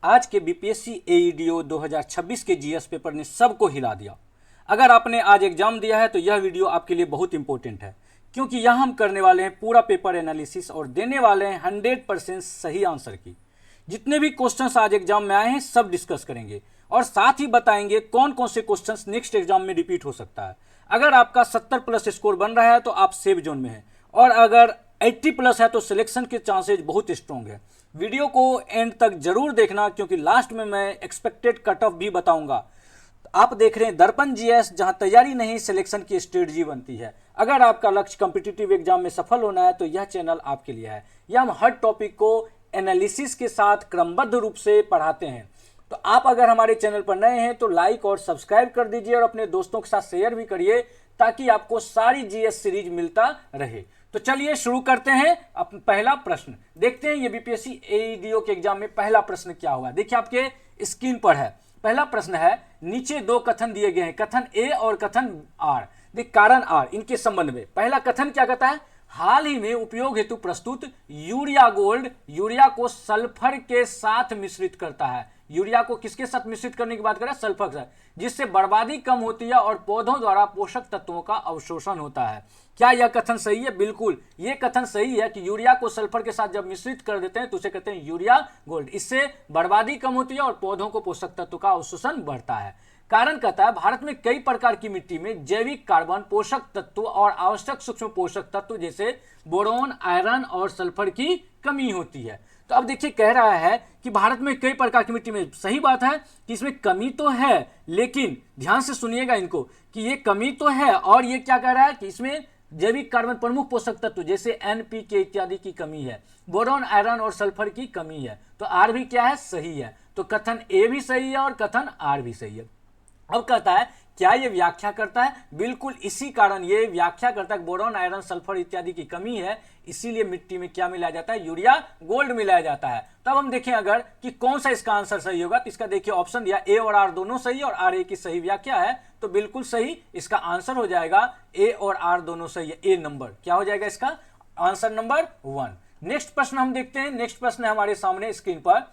आज के बीपीएससी एईडीओ 2026 के जीएस पेपर ने सबको हिला दिया। अगर आपने आज एग्जाम दिया है तो यह वीडियो आपके लिए बहुत इंपॉर्टेंट है, क्योंकि यहाँ हम करने वाले हैं पूरा पेपर एनालिसिस और देने वाले हैं 100% सही आंसर की। जितने भी क्वेश्चंस आज एग्जाम में आए हैं सब डिस्कस करेंगे और साथ ही बताएंगे कौन कौन से क्वेश्चंस नेक्स्ट एग्जाम में रिपीट हो सकता है। अगर आपका 70+ स्कोर बन रहा है तो आप सेफ जोन में हैं, और अगर 80+ है तो सिलेक्शन के चांसेज बहुत स्ट्रॉन्ग है। वीडियो को एंड तक जरूर देखना, क्योंकि लास्ट में मैं एक्सपेक्टेड कट ऑफ भी बताऊंगा। आप देख रहे हैं दर्पण जीएस, जहां तैयारी नहीं सिलेक्शन की स्ट्रेटजी बनती है। अगर आपका लक्ष्य कॉम्पिटिटिव एग्जाम में सफल होना है तो यह चैनल आपके लिए है। यह हम हर टॉपिक को एनालिसिस के साथ क्रमबद्ध रूप से पढ़ाते हैं। तो आप अगर हमारे चैनल पर नए हैं तो लाइक और सब्सक्राइब कर दीजिए और अपने दोस्तों के साथ शेयर भी करिए, ताकि आपको सारी जीएस सीरीज मिलता रहे। तो चलिए शुरू करते हैं। पहला प्रश्न देखते हैं, ये बीपीएससी एईडीओ के एग्जाम में पहला प्रश्न क्या हुआ। देखिए आपके स्क्रीन पर है। पहला प्रश्न है, नीचे दो कथन दिए गए हैं, कथन ए और कथन आर। देख कारण आर, इनके संबंध में पहला कथन क्या कहता है, हाल ही में उपयोग हेतु प्रस्तुत यूरिया गोल्ड यूरिया को सल्फर के साथ मिश्रित करता है। यूरिया को किसके साथ मिश्रित करने की बात करें, सल्फर के साथ, जिससे बर्बादी कम होती है और पौधों द्वारा पोषक तत्वों का अवशोषण होता है। क्या यह कथन सही है? बिल्कुल, यह कथन सही है कि यूरिया को सल्फर के साथ जब मिश्रित कर देते हैं तो उसे कहते हैं यूरिया गोल्ड। इससे बर्बादी कम होती है और पौधों को पोषक तत्व का अवशोषण बढ़ता है। कारण कहता है, भारत में कई प्रकार की मिट्टी में जैविक कार्बन, पोषक तत्व और आवश्यक सूक्ष्म पोषक तत्व जैसे बोरोन, आयरन और सल्फर की कमी होती है। तो अब देखिए कह रहा है कि भारत में कई प्रकार की मिट्टी में, सही बात है कि इसमें कमी तो है, लेकिन ध्यान से सुनिएगा इनको कि ये कमी तो है, और ये क्या कह रहा है कि इसमें जैविक कार्बन, प्रमुख पोषक तत्व जैसे एनपीके इत्यादि की कमी है, बोरोन, आयरन और सल्फर की कमी है। तो आर भी क्या है, सही है। तो कथन ए भी सही है और कथन आर भी सही है। अब कहता है क्या ये व्याख्या करता है, बिल्कुल इसी कारण ये व्याख्या करता है, बोरोन, आयरन, सल्फर इत्यादि की कमी है, इसीलिए मिट्टी में क्या मिलाया जाता है, यूरिया गोल्ड मिलाया जाता है। तब हम देखें अगर कि कौन सा इसका आंसर सही होगा, तो इसका देखिए ऑप्शन दिया ए और आर दोनों सही और आर ए की सही व्याख्या है, तो बिल्कुल सही इसका आंसर हो जाएगा। ए और आर दोनों सही है, ए नंबर क्या हो जाएगा इसका आंसर नंबर 1। नेक्स्ट प्रश्न हम देखते हैं। नेक्स्ट प्रश्न है हमारे सामने स्क्रीन पर,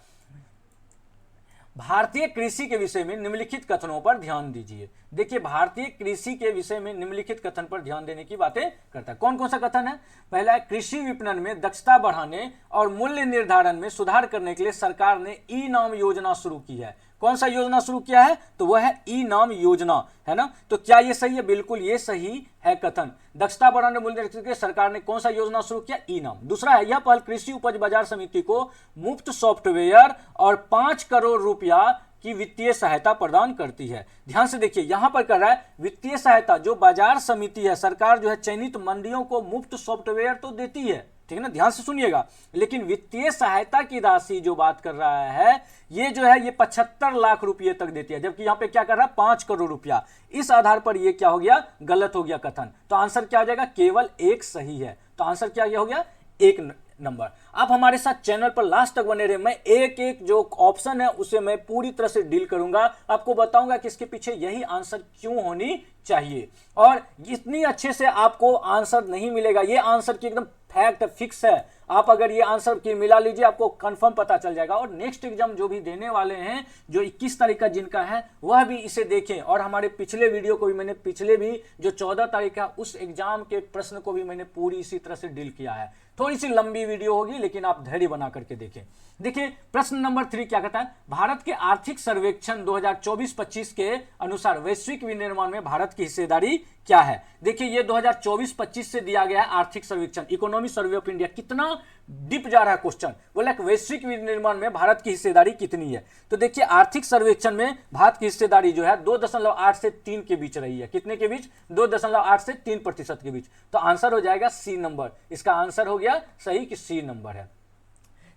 भारतीय कृषि के विषय में निम्नलिखित कथनों पर ध्यान दीजिए। देखिए भारतीय कृषि के विषय में निम्नलिखित कथन पर ध्यान देने की बातें करता है। कौन कौन सा कथन है? पहला है, कृषि विपणन में दक्षता बढ़ाने और मूल्य निर्धारण में सुधार करने के लिए सरकार ने ई नाम योजना शुरू की है। कौन सा योजना शुरू किया है? तो वह है ई नाम योजना, है ना। तो क्या ये सही है? बिल्कुल ये सही है कथन। दक्षता बढ़ाने मूल्य निर्धारण के लिए सरकार ने कौन सा योजना शुरू किया? ई नाम। दूसरा है, यह पहल कृषि उपज बाजार समिति को मुफ्त सॉफ्टवेयर और 5 करोड़ रुपया की वित्तीय सहायता प्रदान करती है। ध्यान से देखिए यहां पर कर रहा है वित्तीय सहायता, जो बाजार समिति है, सरकार जो है चयनित मंडियों को मुफ्त सॉफ्टवेयर तो देती है, ठीक है ना, ध्यान से सुनिएगा, लेकिन वित्तीय सहायता की राशि जो बात कर रहा है ये जो है ये 75 लाख रुपए तक देती है, जबकि यहां पे क्या कर रहा है 5 करोड़ रुपया। इस आधार पर ये क्या हो गया, गलत हो गया कथन। तो आंसर क्या आ जाएगा, केवल एक सही है। तो आंसर क्या हो गया, 1 नंबर। आप हमारे साथ चैनल पर लास्ट तक बने रहे, मैं एक एक जो ऑप्शन है उसे मैं पूरी तरह से डील करूंगा, आपको बताऊंगा कि इसके पीछे यही आंसर क्यों होनी चाहिए। और इतनी अच्छे से आपको आंसर नहीं मिलेगा, ये आंसर की एकदम फैक्ट फिक्स है। आप अगर ये आंसर की मिला लीजिए आपको कंफर्म पता चल जाएगा। और नेक्स्ट एग्जाम जो भी देने वाले हैं, जो 21 तारीख का जिनका है, वह भी इसे देखें। और हमारे पिछले वीडियो को भी मैंने, पिछले भी जो 14 तारीख का उस एग्जाम के प्रश्न को भी मैंने पूरी इसी तरह से डील किया है। थोड़ी सी लंबी वीडियो होगी, लेकिन आप धैर्य बना करके देखें। देखिए प्रश्न नंबर 3 क्या कहता है, भारत के आर्थिक सर्वेक्षण 2024-25 के अनुसार वैश्विक विनिर्माण में भारत की हिस्सेदारी क्या है। देखिए ये 2024-25 से दिया गया है आर्थिक सर्वेक्षण, इकोनॉमिक सर्वे ऑफ इंडिया। कितना डीप जा रहा है क्वेश्चन, बोला कि वैश्विक विनिर्माण में भारत की हिस्सेदारी कितनी है। तो देखिए आर्थिक सर्वेक्षण में भारत की हिस्सेदारी जो है 2.8 से 3 के बीच रही है। कितने के बीच, 2.8 से 3% के बीच। तो आंसर हो जाएगा सी नंबर। इसका आंसर हो गया सही कि सी नंबर है।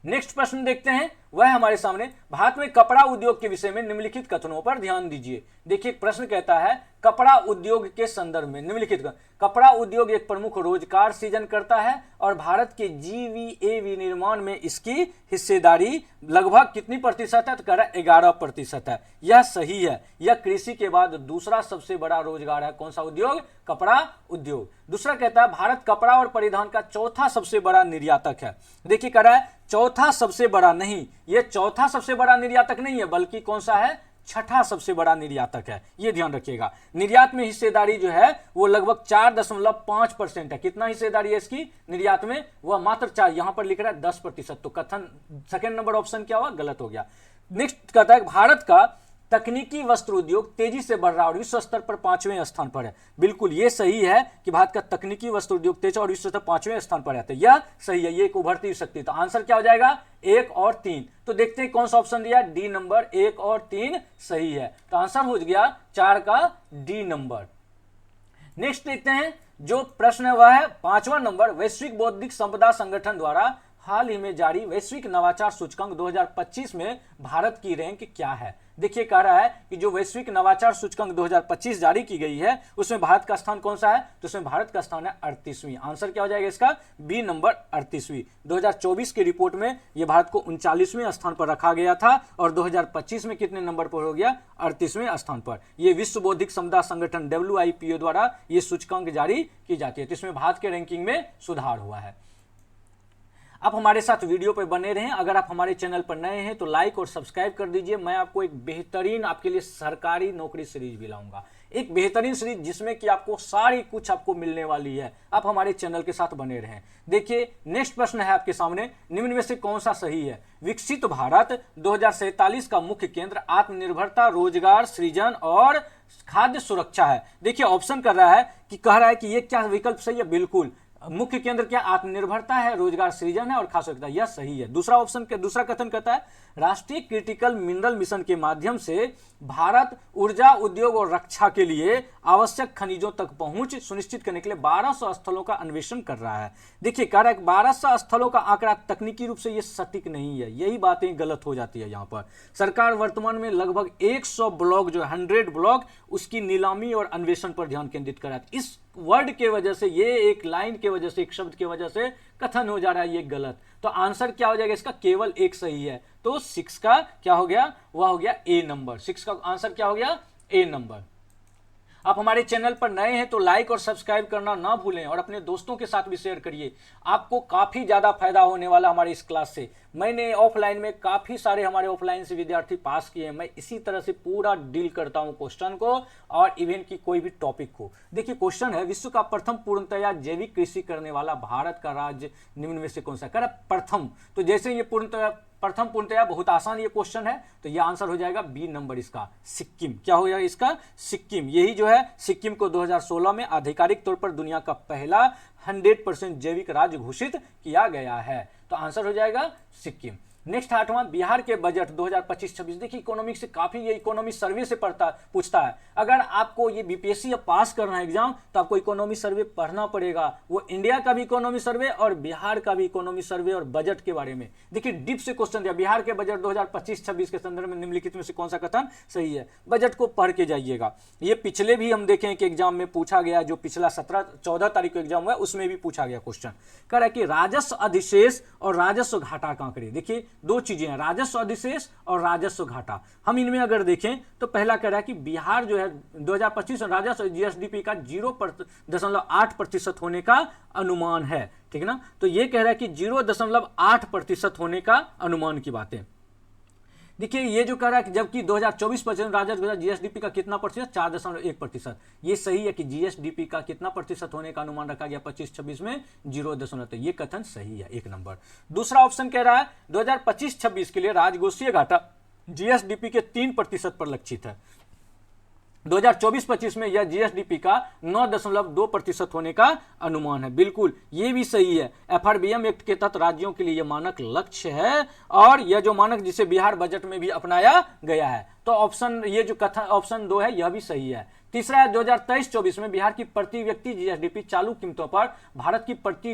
नेक्स्ट प्रश्न देखते हैं, वह हमारे सामने, भारत में कपड़ा उद्योग के विषय में निम्नलिखित कथनों पर ध्यान दीजिए। देखिए प्रश्न कहता है कपड़ा उद्योग के संदर्भ में निम्नलिखित, कपड़ा उद्योग एक प्रमुख रोजगार सृजन करता है और भारत के जीवीए विनिर्माण में इसकी हिस्सेदारी लगभग कितनी प्रतिशत है, तो कह रहा है 11% है। यह सही है। यह कृषि के बाद दूसरा सबसे बड़ा रोजगार है। कौन सा उद्योग, कपड़ा उद्योग। दूसरा कहता है भारत कपड़ा और परिधान का चौथा सबसे बड़ा निर्यातक है। देखिए कह रहा है चौथा सबसे बड़ा नहीं, ये चौथा सबसे बड़ा निर्यातक नहीं है, बल्कि कौन सा है, छठा सबसे बड़ा निर्यातक है, ये ध्यान रखिएगा। निर्यात में हिस्सेदारी जो है वो लगभग 4.5% है। कितना हिस्सेदारी है इसकी निर्यात में, वह मात्र 4, यहां पर लिख रहा है 10%। तो कथन सेकंड नंबर ऑप्शन क्या हुआ, गलत हो गया। नेक्स्ट कहता है भारत का तकनीकी वस्त्र उद्योग तेजी से बढ़ रहा है और विश्व स्तर पर 5वें स्थान पर है। बिल्कुल ये सही है कि भारत का तकनीकी वस्त्र उद्योग तेज और विश्व स्तर 5वें स्थान पर है, तो यह सही है, ये एक उभरती हुई शक्ति। तो आंसर क्या हो जाएगा, 1 और 3। तो देखते हैं कौन सा ऑप्शन दिया, डी नंबर, 1 और 3 सही है। तो आंसर हो गया 4 का डी नंबर। नेक्स्ट देखते हैं जो प्रश्न है वह है 5वां नंबर, वैश्विक बौद्धिक संपदा संगठन द्वारा हाल ही में जारी वैश्विक नवाचार सूचकांक 2025 में भारत की रैंक क्या है। देखिए कह रहा है कि जो वैश्विक नवाचार सूचकांक 2025 जारी की गई है उसमें भारत का स्थान कौन सा है, तो उसमें भारत का स्थान है 38वीं। आंसर क्या हो जाएगा इसका, बी नंबर 38वीं। 2024 की रिपोर्ट में यह भारत को 39वें स्थान पर रखा गया था और 2025 में कितने नंबर पर हो गया, 38वें स्थान पर। यह विश्व बौद्धिक संपदा संगठन WIPO द्वारा यह सूचकांक जारी की जाती है, तो इसमें भारत के रैंकिंग में सुधार हुआ है। आप हमारे साथ वीडियो पर बने रहें। अगर आप हमारे चैनल पर नए हैं तो लाइक और सब्सक्राइब कर दीजिए। मैं आपको एक बेहतरीन आपके लिए सरकारी नौकरी सीरीज भी लाऊंगा, एक बेहतरीन सीरीज जिसमें कि आपको सारी कुछ आपको मिलने वाली है। आप हमारे चैनल के साथ बने रहें। देखिए नेक्स्ट प्रश्न है आपके सामने, निम्न में से कौन सा सही है। विकसित भारत 2047 का मुख्य केंद्र आत्मनिर्भरता, रोजगार सृजन और खाद्य सुरक्षा है। देखिए ऑप्शन कर रहा है कि कह रहा है कि ये क्या विकल्प सही है, बिल्कुल मुख्य केंद्र क्या, आत्मनिर्भरता है, रोजगार सृजन है और खाद्य सुरक्षा, यह सही है। दूसरा ऑप्शन के दूसरा कथन कहता है राष्ट्रीय क्रिटिकल मिनरल मिशन के माध्यम से भारत ऊर्जा उद्योग और रक्षा के लिए आवश्यक खनिजों तक पहुंच सुनिश्चित करने के लिए 1200 स्थलों का अन्वेषण कर रहा है। देखिए कह रहा है 1200 स्थलों का आंकड़ा तकनीकी रूप से यह सटीक नहीं है, यही बातें गलत हो जाती है। यहां पर सरकार वर्तमान में लगभग 100 ब्लॉक जो 100 ब्लॉक उसकी नीलामी और अन्वेषण पर ध्यान केंद्रित कर रहा है। इस वर्ड के वजह से, ये एक लाइन के वजह से, एक शब्द की वजह से कथन हो जा रहा है ये गलत। तो आंसर क्या हो जाएगा इसका, केवल एक सही है। तो 6 का क्या हो गया, वह हो गया ए नंबर। 6 का आंसर क्या हो गया, ए नंबर। आप हमारे चैनल पर नए हैं तो लाइक और सब्सक्राइब करना ना भूलें और अपने दोस्तों के साथ भी शेयर करिए। आपको काफी ज्यादा फायदा होने वाला हमारे इस क्लास से। मैंने ऑफलाइन में काफी सारे हमारे ऑफलाइन से विद्यार्थी पास किए हैं। मैं इसी तरह से पूरा डील करता हूं क्वेश्चन को और इवेंट की कोई भी टॉपिक को। देखिए क्वेश्चन है विश्व का प्रथम पूर्णतया जैविक कृषि करने वाला भारत का राज्य निम्न में से कौन सा। कर प्रथम, तो जैसे ये प्रथम पूर्णतया बहुत आसान ये क्वेश्चन है, तो ये आंसर हो जाएगा बी नंबर इसका, सिक्किम। क्या हो जाएगा इसका, सिक्किम। यही जो है सिक्किम को 2016 में आधिकारिक तौर पर दुनिया का पहला 100% जैविक राज्य घोषित किया गया है। तो आंसर हो जाएगा सिक्किम। नेक्स्ट 8वां, बिहार के बजट 2025-26। देखिए इकोनॉमिक से काफी, ये इकोनॉमी सर्वे से पूछता है। अगर आपको ये बीपीएससी पास करना है एग्जाम तो आपको इकोनॉमी सर्वे पढ़ना पड़ेगा। वो इंडिया का भी इकोनॉमी सर्वे और बिहार का भी इकोनॉमी सर्वे और बजट के बारे में। देखिए डीप से क्वेश्चन दिया, बिहार के बजट 2025-26 के संदर्भ में निम्नलिखित में से कौन सा कथन सही है। बजट को पढ़ के जाइएगा। ये पिछले भी हम देखें कि एग्जाम में पूछा गया, जो पिछला 14 तारीख को एग्जाम हुआ उसमें भी पूछा गया क्वेश्चन। कह रहा है कि राजस्व अधिशेष और राजस्व घाटा का आंकड़े। देखिए दो चीजें हैं, राजस्व अधिशेष और राजस्व घाटा। हम इनमें अगर देखें तो पहला कह रहा है कि बिहार जो है 2025 राजस्व जीएसडीपी का 0.8% होने का अनुमान है, ठीक है ना। तो ये कह रहा है कि 0.8% होने का अनुमान की बातें। देखिए ये जो कह रहा है कि जबकि 2024-25 राजस्व जीएसडीपी का कितना प्रतिशत, 4.1%। ये सही है कि जीएसडीपी का कितना प्रतिशत होने का अनुमान रखा गया 25-26 में, 0.0। तो ये कथन सही है, 1 नंबर। दूसरा ऑप्शन कह रहा है 2025-26 के लिए राजकोषीय घाटा जीएसडीपी के 3% पर लक्षित है। 2024-25 में यह जीएसडीपी का 9.2% होने का अनुमान है। बिल्कुल ये भी सही है। एफआरबीएम एक्ट के तहत राज्यों के लिए यह मानक लक्ष्य है और यह जो मानक जिसे बिहार बजट में भी अपनाया गया है। तो ऑप्शन ये जो कथन ऑप्शन 2 है यह भी सही है। तीसरा है 2023-24 में बिहार की प्रति व्यक्ति जीएसडीपी चालू कीमतों पर भारत की प्रति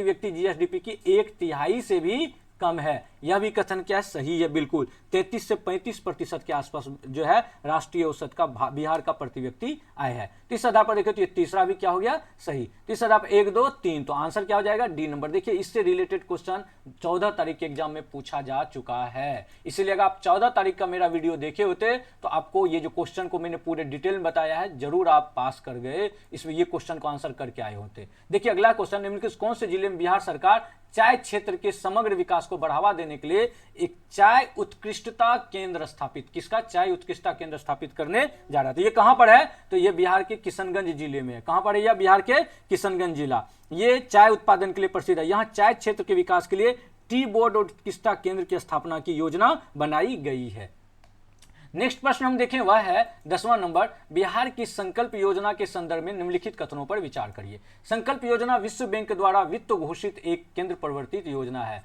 व्यक्ति जीएसडीपी की 1/3 से भी कम है। यह भी कथन क्या है, सही है बिल्कुल। 33 से 35% के आसपास जो है राष्ट्रीय औसत का बिहार का प्रति व्यक्ति आय है। तो इस आधार पर देखिए तो ये तीसरा भी क्या हो गया, सही। तो इस आधार पर 1, 2, 3, तो आंसर क्या हो जाएगा, डी नंबर। देखिए इससे रिलेटेड क्वेश्चन 14 तारीख के एग्जाम में पूछा जा चुका है, इसीलिए अगर आप 14 तारीख का मेरा वीडियो देखे होते तो आपको ये जो क्वेश्चन को मैंने पूरे डिटेल में बताया है, जरूर आप पास कर गए, इसमें ये क्वेश्चन को आंसर करके आए होते। देखिए अगला क्वेश्चन, निम्नलिखित कौन से जिले में बिहार सरकार चाय क्षेत्र के समग्र विकास को बढ़ावा देने के लिए एक चाय उत्कृष्टता केंद्र स्थापित, किसका चाय उत्कृष्टता केंद्र स्थापित करने जा रहा है। तो ये कहां पर है, तो ये बिहार के किशनगंज जिले में है। कहां पर है यह, बिहार के किशनगंज जिला। ये चाय उत्पादन के लिए प्रसिद्ध है। यहां चाय क्षेत्र के विकास के लिए टी बोर्ड और उत्कृष्टता केंद्र की स्थापना की योजना बनाई गई है। नेक्स्ट प्रश्न हम देखें वह है 10वां नंबर, बिहार की संकल्प योजना के संदर्भ में निम्नलिखित कथनों पर विचार करिए। संकल्प योजना विश्व बैंक द्वारा वित्त घोषित एक केंद्र प्रवर्तित योजना है।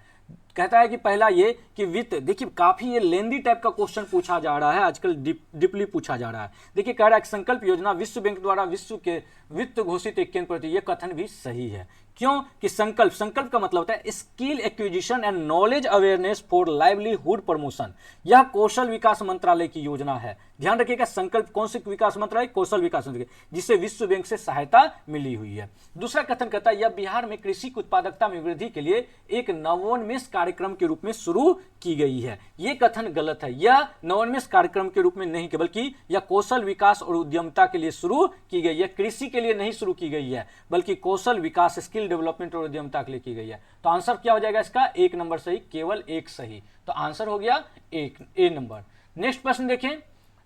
कहता है कि पहला ये कि वित्त, देखिए काफी ये लेंदी टाइप का क्वेश्चन पूछा जा रहा है, आजकल डीपली पूछा जा रहा है। देखिए कह रहा है कि संकल्प योजना विश्व बैंक द्वारा विश्व के वित्त घोषित एक केंद्र प्रवर्तित, ये कथन भी सही है। क्यों कि संकल्प का मतलब होता है skill acquisition and knowledge awareness for livelihood promotion. यह कौशल विकास मंत्रालय की योजना है। ध्यान रखिएगा, संकल्प कौन से विकास मंत्रालय, कौशल विकास मंत्रालय, जिससे विश्व बैंक से सहायता मिली हुई है। दूसरा कथन कहता है यह बिहार में कृषि की उत्पादकता में वृद्धि के लिए एक नवोन्मेष कार्यक्रम के रूप में शुरू की गई है। यह कथन गलत है, यह नवोन्मेष कार्यक्रम के रूप में नहीं, बल्कि यह कौशल विकास और उद्यमिता के लिए शुरू की गई है। कृषि के लिए नहीं शुरू की गई है, बल्कि कौशल विकास, स्किल डेवलपमेंट और उद्यमिता के लिए की गई है। तो आंसर क्या हो जाएगा इसका, 1 नंबर सही, केवल 1 सही। तो आंसर हो गया 1 ए नंबर। नेक्स्ट प्रश्न देखें,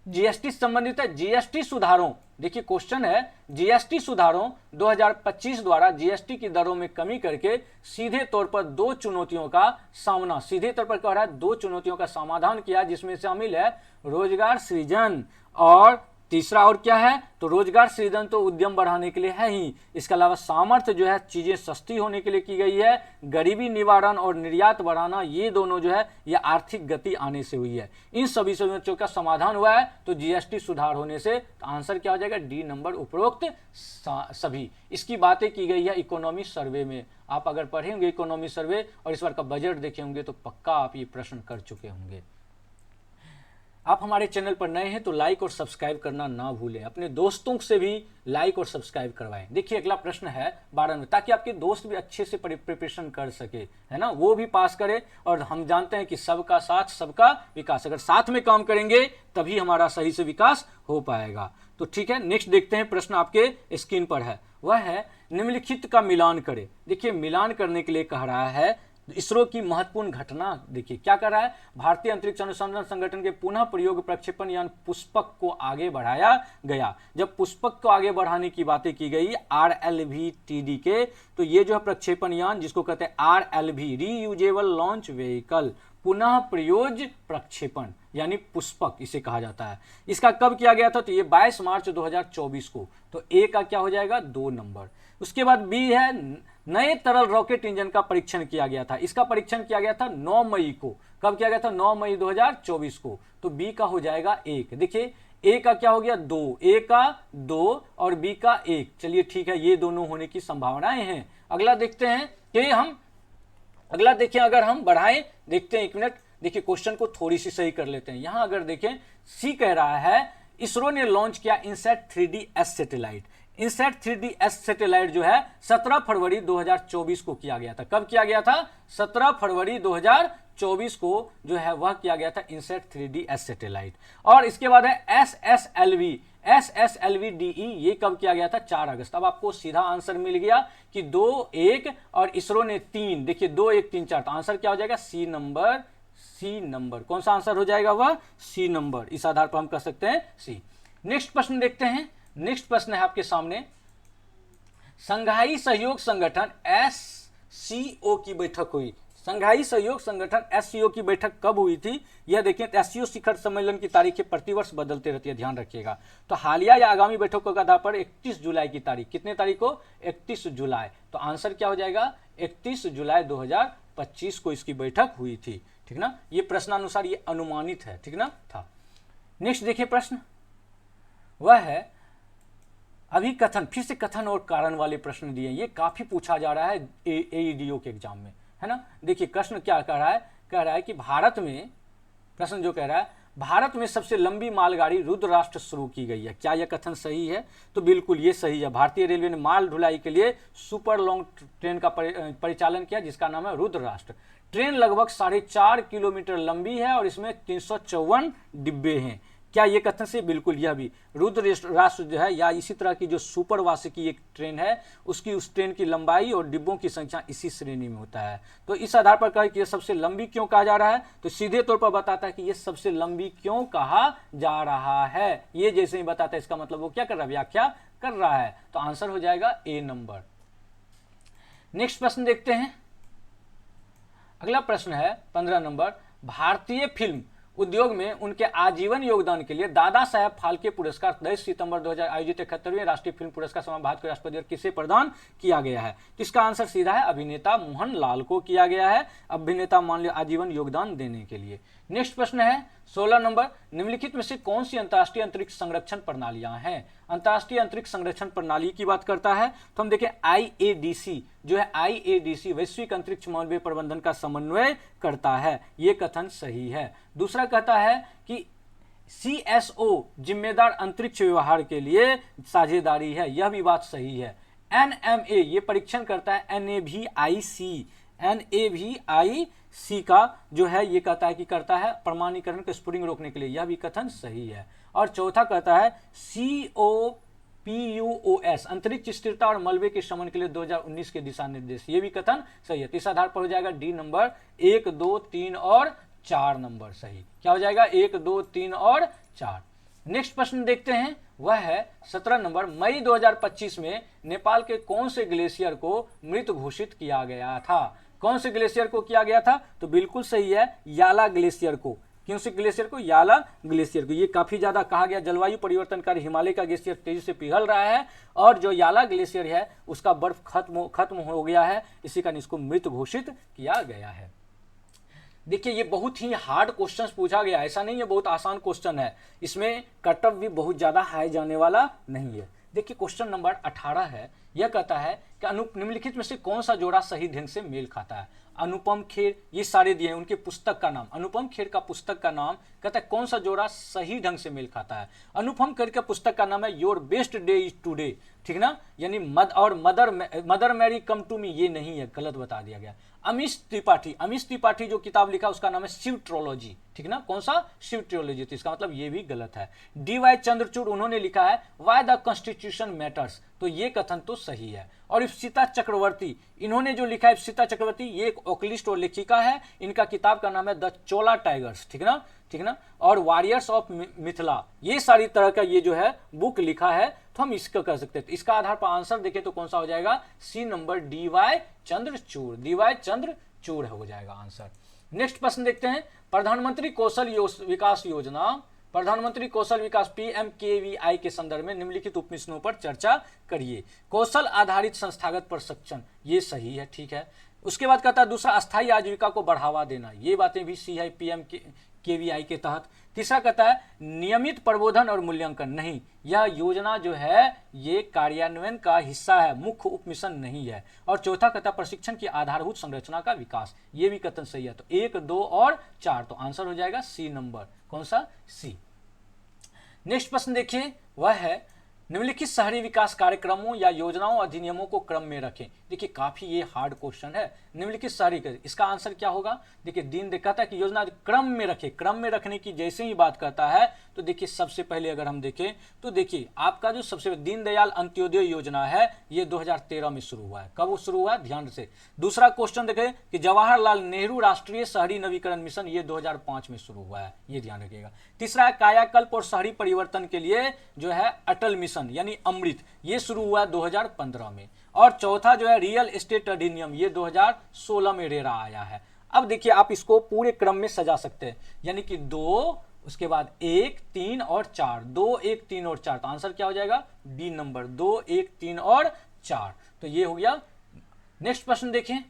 जीएसटी संबंधित है। जीएसटी सुधारों, देखिए क्वेश्चन है जीएसटी सुधारों 2025 द्वारा जीएसटी की दरों में कमी करके सीधे तौर पर 2 चुनौतियों का सामना, सीधे तौर पर कह रहा है 2 चुनौतियों का समाधान किया, जिसमें शामिल है रोजगार सृजन और तीसरा और क्या है, तो रोजगार सृजन तो उद्यम बढ़ाने के लिए है ही, इसके अलावा सामर्थ्य जो है चीजें सस्ती होने के लिए की गई है, गरीबी निवारण और निर्यात बढ़ाना, ये दोनों जो है ये आर्थिक गति आने से हुई है। इन सभी समस्याओं का समाधान हुआ है तो जीएसटी सुधार होने से। तो आंसर क्या हो जाएगा, डी नंबर, उपरोक्त सभी। इसकी बातें की गई है इकोनॉमी सर्वे में। आप अगर पढ़ेंगे इकोनॉमी सर्वे और इस बार का बजट देखे होंगे तो पक्का आप ये प्रश्न कर चुके होंगे। आप हमारे चैनल पर नए हैं तो लाइक और सब्सक्राइब करना ना भूलें, अपने दोस्तों से भी लाइक और सब्सक्राइब करवाएं। देखिए अगला प्रश्न है 12 में, ताकि आपके दोस्त भी अच्छे से प्रिपरेशन कर सके, है ना, वो भी पास करे। और हम जानते हैं कि सबका साथ सबका विकास, अगर साथ में काम करेंगे तभी हमारा सही से विकास हो पाएगा। तो ठीक है, नेक्स्ट देखते हैं प्रश्न आपके स्क्रीन पर है, वह है निम्नलिखित का मिलान करें। देखिए मिलान करने के लिए कह रहा है इसरो की महत्वपूर्ण घटना। देखिए क्या कर रहा है, भारतीय अंतरिक्ष अनुसंधान संगठन के पुनः प्रयोग प्रक्षेपण यान पुष्पक को आगे बढ़ाया गया। जब पुष्पक को आगे बढ़ाने की बातें की गई RLV-TD के, तो ये जो है प्रक्षेपण यान जिसको कहते हैं RLV, रीयूजेबल लॉन्च व्हीकल, पुनः प्रयोज्य प्रक्षेपण यानी पुष्पक इसे कहा जाता है। इसका कब किया गया था, तो ये 22 मार्च 2024 को। तो ए का क्या हो जाएगा, 2 नंबर। उसके बाद बी है नए तरल रॉकेट इंजन का परीक्षण किया गया था। इसका परीक्षण किया गया था 9 मई को। कब किया गया था, 9 मई 2024 को। तो बी का हो जाएगा 1। देखिए ए का क्या हो गया, 2, ए का 2 और बी का 1। चलिए ठीक है, ये दोनों होने की संभावनाएं हैं। अगला देखते हैं कि हम अगला देखें, अगर हम बढ़ाएं, देखते हैं 1 मिनट। देखिए क्वेश्चन को थोड़ी सी सही कर लेते हैं। यहां अगर देखें सी कह रहा है इसरो ने लॉन्च किया INSAT 3DS satellite. INSAT 3DS satellite जो है 17 फरवरी 2024 को किया गया था। कब किया गया था, 17 फरवरी 2024 को जो है वह किया गया था इनसैट 3DS सैटेलाइट। और इसके बाद है SSLV-DE, ये कब किया गया था, 4 अगस्त। अब आपको सीधा आंसर मिल गया कि 2, 1 और इसरो ने 3। देखिए 2, 1, 3, 4। तो आंसर क्या हो जाएगा, सी नंबर। सी नंबर कौन सा आंसर हो जाएगा, वह सी नंबर। इस आधार पर हम कह सकते हैं सी। नेक्स्ट प्रश्न देखते हैं। नेक्स्ट प्रश्न है आपके सामने, संघाई सहयोग संगठन SCO की बैठक हुई। संघाई सहयोग संगठन SCO की बैठक कब हुई थी, यह देखिए। SCO शिखर सम्मेलन की तारीखें प्रतिवर्ष बदलते रहती है, ध्यान रखिएगा। तो हालिया या आगामी बैठकों के आधार पर 31 जुलाई की तारीख, कितने तारीख को, 31 जुलाई। तो आंसर क्या हो जाएगा, 31 जुलाई 2025 को इसकी बैठक हुई थी, ठीक ना। ये प्रश्नानुसार ये अनुमानित है, ठीक ना था। नेक्स्ट देखिए प्रश्न, वह है अभी कथन, फिर से कथन और कारण वाले प्रश्न दिए। ये काफी पूछा जा रहा है AEDO के एग्जाम में, है ना। देखिए प्रश्न क्या कह रहा है, कह रहा है कि भारत में, प्रश्न जो कह रहा है भारत में सबसे लंबी मालगाड़ी रुद्राष्ट्र शुरू की गई है। क्या यह कथन सही है? तो बिल्कुल ये सही है। भारतीय रेलवे ने माल ढुलाई के लिए सुपर लॉन्ग ट्रेन का परिचालन किया जिसका नाम है रुद्राष्ट्र। ट्रेन लगभग 4.5 किलोमीटर लंबी है और इसमें 354 डिब्बे हैं। क्या ये कथन से? बिल्कुल यह भी। रुद्राष्ट्र जो है या इसी तरह की जो सुपर वार्षिकी एक ट्रेन है उसकी उस ट्रेन की लंबाई और डिब्बों की संख्या इसी श्रेणी में होता है। तो इस आधार पर कहा कि यह सबसे लंबी क्यों कहा जा रहा है, तो सीधे तौर पर बताता है कि यह सबसे लंबी क्यों कहा जा रहा है। ये जैसे ही बताता है इसका मतलब वो क्या कर रहा है? व्याख्या कर रहा है। तो आंसर हो जाएगा ए नंबर। नेक्स्ट प्रश्न देखते हैं। अगला प्रश्न है 15 नंबर। भारतीय फिल्म उद्योग में उनके आजीवन योगदान के लिए दादा साहेब फाल्के पुरस्कार 23 सितंबर 2000 आयोजित 71वें राष्ट्रीय फिल्म पुरस्कार समारोह भारत के राष्ट्रपति और किसे प्रदान किया गया है? तो इसका आंसर सीधा है अभिनेता मोहन लाल को किया गया है। अभिनेता मान लिया आजीवन योगदान देने के लिए। नेक्स्ट प्रश्न है 16 नंबर। निम्नलिखित में से कौन सी अंतर्राष्ट्रीय अंतरिक्ष संरक्षण प्रणालियां हैं? अंतर्राष्ट्रीय अंतरिक्ष संरक्षण प्रणाली की बात करता है तो हम देखें IADC जो है, IADC वैश्विक अंतरिक्ष मानवीय प्रबंधन का समन्वय करता है। ये कथन सही है। दूसरा कहता है कि CSO जिम्मेदार अंतरिक्ष व्यवहार के लिए साझेदारी है। यह भी बात सही है। NMA ये परीक्षण करता है। NAVIC का जो है ये कहता है कि करता है प्रमाणीकरण के स्फुरिंग रोकने के लिए। यह भी कथन सही है। और चौथा कहता है COPUOS अंतरिक्ष स्थिरता और मलबे के शमन के लिए 2019 के दिशा निर्देश। ये भी कथन सही है। तो इस आधार पर हो जाएगा डी नंबर 1, 2, 3 और 4 नंबर सही। क्या हो जाएगा? 1, 2, 3 और 4। नेक्स्ट प्रश्न देखते हैं, वह है 17 नंबर। मई 2025 में नेपाल के कौन से ग्लेशियर को मृत घोषित किया गया था? कौन से ग्लेशियर को किया गया था? तो बिल्कुल सही है, याला ग्लेशियर को। क्यों से ग्लेशियर को? याला ग्लेशियर को। ये काफी ज्यादा कहा गया जलवायु परिवर्तनकारी हिमालय का ग्लेशियर तेजी से पिघल रहा है और जो याला ग्लेशियर है उसका बर्फ खत्म हो गया है, इसी कारण इसको मृत घोषित किया गया है। देखिए ये बहुत ही हार्ड क्वेश्चंस पूछा गया, ऐसा नहीं है बहुत आसान क्वेश्चन है। इसमें कटअप भी बहुत ज्यादा हाई जाने वाला नहीं है। देखिए क्वेश्चन नंबर 18 है। यह कहता है कि निम्नलिखित में से कौन सा जोड़ा सही ढंग से मेल खाता है? अनुपम खेर, ये सारे दिए हैं। उनके पुस्तक का नाम, अनुपम खेर का पुस्तक का नाम कहता है कौन सा जोड़ा सही ढंग से मेल खाता है? अनुपम खेर का पुस्तक का नाम है your best day is today, ठीक ना। यानी mother Mary come to me, ये नहीं है, गलत बता दिया गया। अमीश त्रिपाठी जो किताब लिखा उसका नाम है शिव ट्रोलॉजी, ठीक ना। कौन सा? शिव ट्रोलॉजी। तो इसका मतलब ये भी गलत है। DY चंद्रचूड़ उन्होंने लिखा है व्हाई द कॉन्स्टिट्यूशन मैटर्स, तो ये कथन तो सही है। और इप्सिता चक्रवर्ती इन्होंने जो लिखा है, इप्सिता चक्रवर्ती ये एक ओकलिस्ट और लेखिका है। इनका किताब का नाम है द चोला टाइगर्स, ठीक ना, ठीक ना। और वॉरियर्स ऑफ मिथिला, ये सारी तरह का ये जो है बुक लिखा है, तो हम इसका कर सकते हैं। तो इसका आधार पर आंसर देखें तो कौन सा हो जाएगा? सी नंबर DY चंद्रचूड़ हो जाएगा आंसर। नेक्स्ट प्रश्न देखते हैं। प्रधानमंत्री कौशल विकास योजना, प्रधानमंत्री कौशल विकास PMKVI के संदर्भ में निम्नलिखित उपमिशनों पर चर्चा करिए। कौशल आधारित संस्थागत प्रशिक्षण, ये सही है, ठीक है। उसके बाद कहता है दूसरा अस्थायी आजीविका को बढ़ावा देना, ये बातें भी सी है PMKVI के तहत। तीसरा कहता है नियमित प्रबोधन और मूल्यांकन, नहीं, यह योजना जो है ये कार्यान्वयन का हिस्सा है, मुख्य उपमिशन नहीं है। और चौथा कहता है प्रशिक्षण की आधारभूत संरचना का विकास, ये भी कथन सही है। तो 1, 2 और 4, तो आंसर हो जाएगा सी नंबर। कौन सा? सी। नेक्स्ट प्रश्न देखिए, वह है निम्नलिखित शहरी विकास कार्यक्रमों या योजनाओं अधिनियमों को क्रम में रखें। देखिए काफी ये हार्ड क्वेश्चन है। निम्नलिखित शहरी, इसका आंसर क्या होगा? देखिए दीन कहता है कि योजना क्रम में रखे, क्रम में रखने की जैसे ही बात करता है तो देखिए सबसे पहले अगर हम देखें तो देखिए आपका जो सबसे दीनदयाल अंत्योदय योजना है ये 2013 में शुरू हुआ है। कब शुरू हुआ? ध्यान से। दूसरा क्वेश्चन देखें कि जवाहरलाल नेहरू राष्ट्रीय शहरी नवीकरण मिशन, ये 2005 में शुरू हुआ है, ये ध्यान रखिएगा। तीसरा है कायाकल्प और शहरी परिवर्तन के लिए जो है अटल मिशन यानी अमृत, ये शुरू हुआ 2015 में। और चौथा जो है रियल एस्टेट अधिनियम, ये 2016 में रेरा आया है। अब देखिए आप इसको पूरे क्रम में सजा सकते हैं, यानी कि 2, उसके बाद 1, 3 और 4, 2, 1, 3 और 4, तो आंसर क्या हो जाएगा? बी नंबर 2, 1, 3 और 4, तो ये हो गया। नेक्स्ट प्रश्न देखें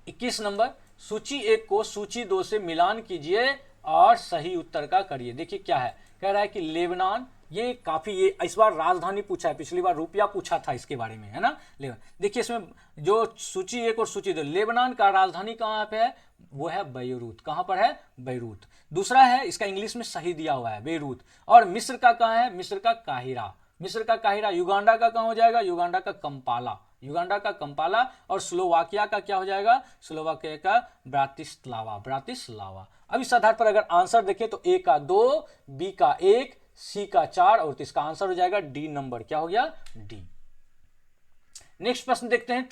21 नंबर। सूची 1 को सूची 2 से मिलान कीजिए और सही उत्तर का करिए। देखिए क्या है, कह रहा है कि लेबनान, ये काफी, ये इस बार राजधानी पूछा है, पिछली बार रुपया पूछा था इसके बारे में, है ना। देखिए इसमें जो सूची 1 और सूची 2, लेबनान का राजधानी कहाँ पे है, वो है बेरूत। कहाँ पर है, बेरूत। दूसरा है इसका इंग्लिश में सही दिया हुआ है बेरूत। और मिस्र का कहाँ है, मिस्र का काहिरा, मिस्र का काहिरा। युगांडा का कहाँ हो जाएगा, युगांडा का कंपाला, युगांडा का कंपाला। और स्लोवाकिया का क्या हो जाएगा, स्लोवाकिया का ब्रातिस्लावा, ब्रातिस्लावा। अब इस आधार पर अगर आंसर देखें तो ए का 2, बी का 1, सी का 4 और इसका आंसर हो जाएगा डी नंबर। क्या हो गया, डी। नेक्स्ट प्रश्न देखते हैं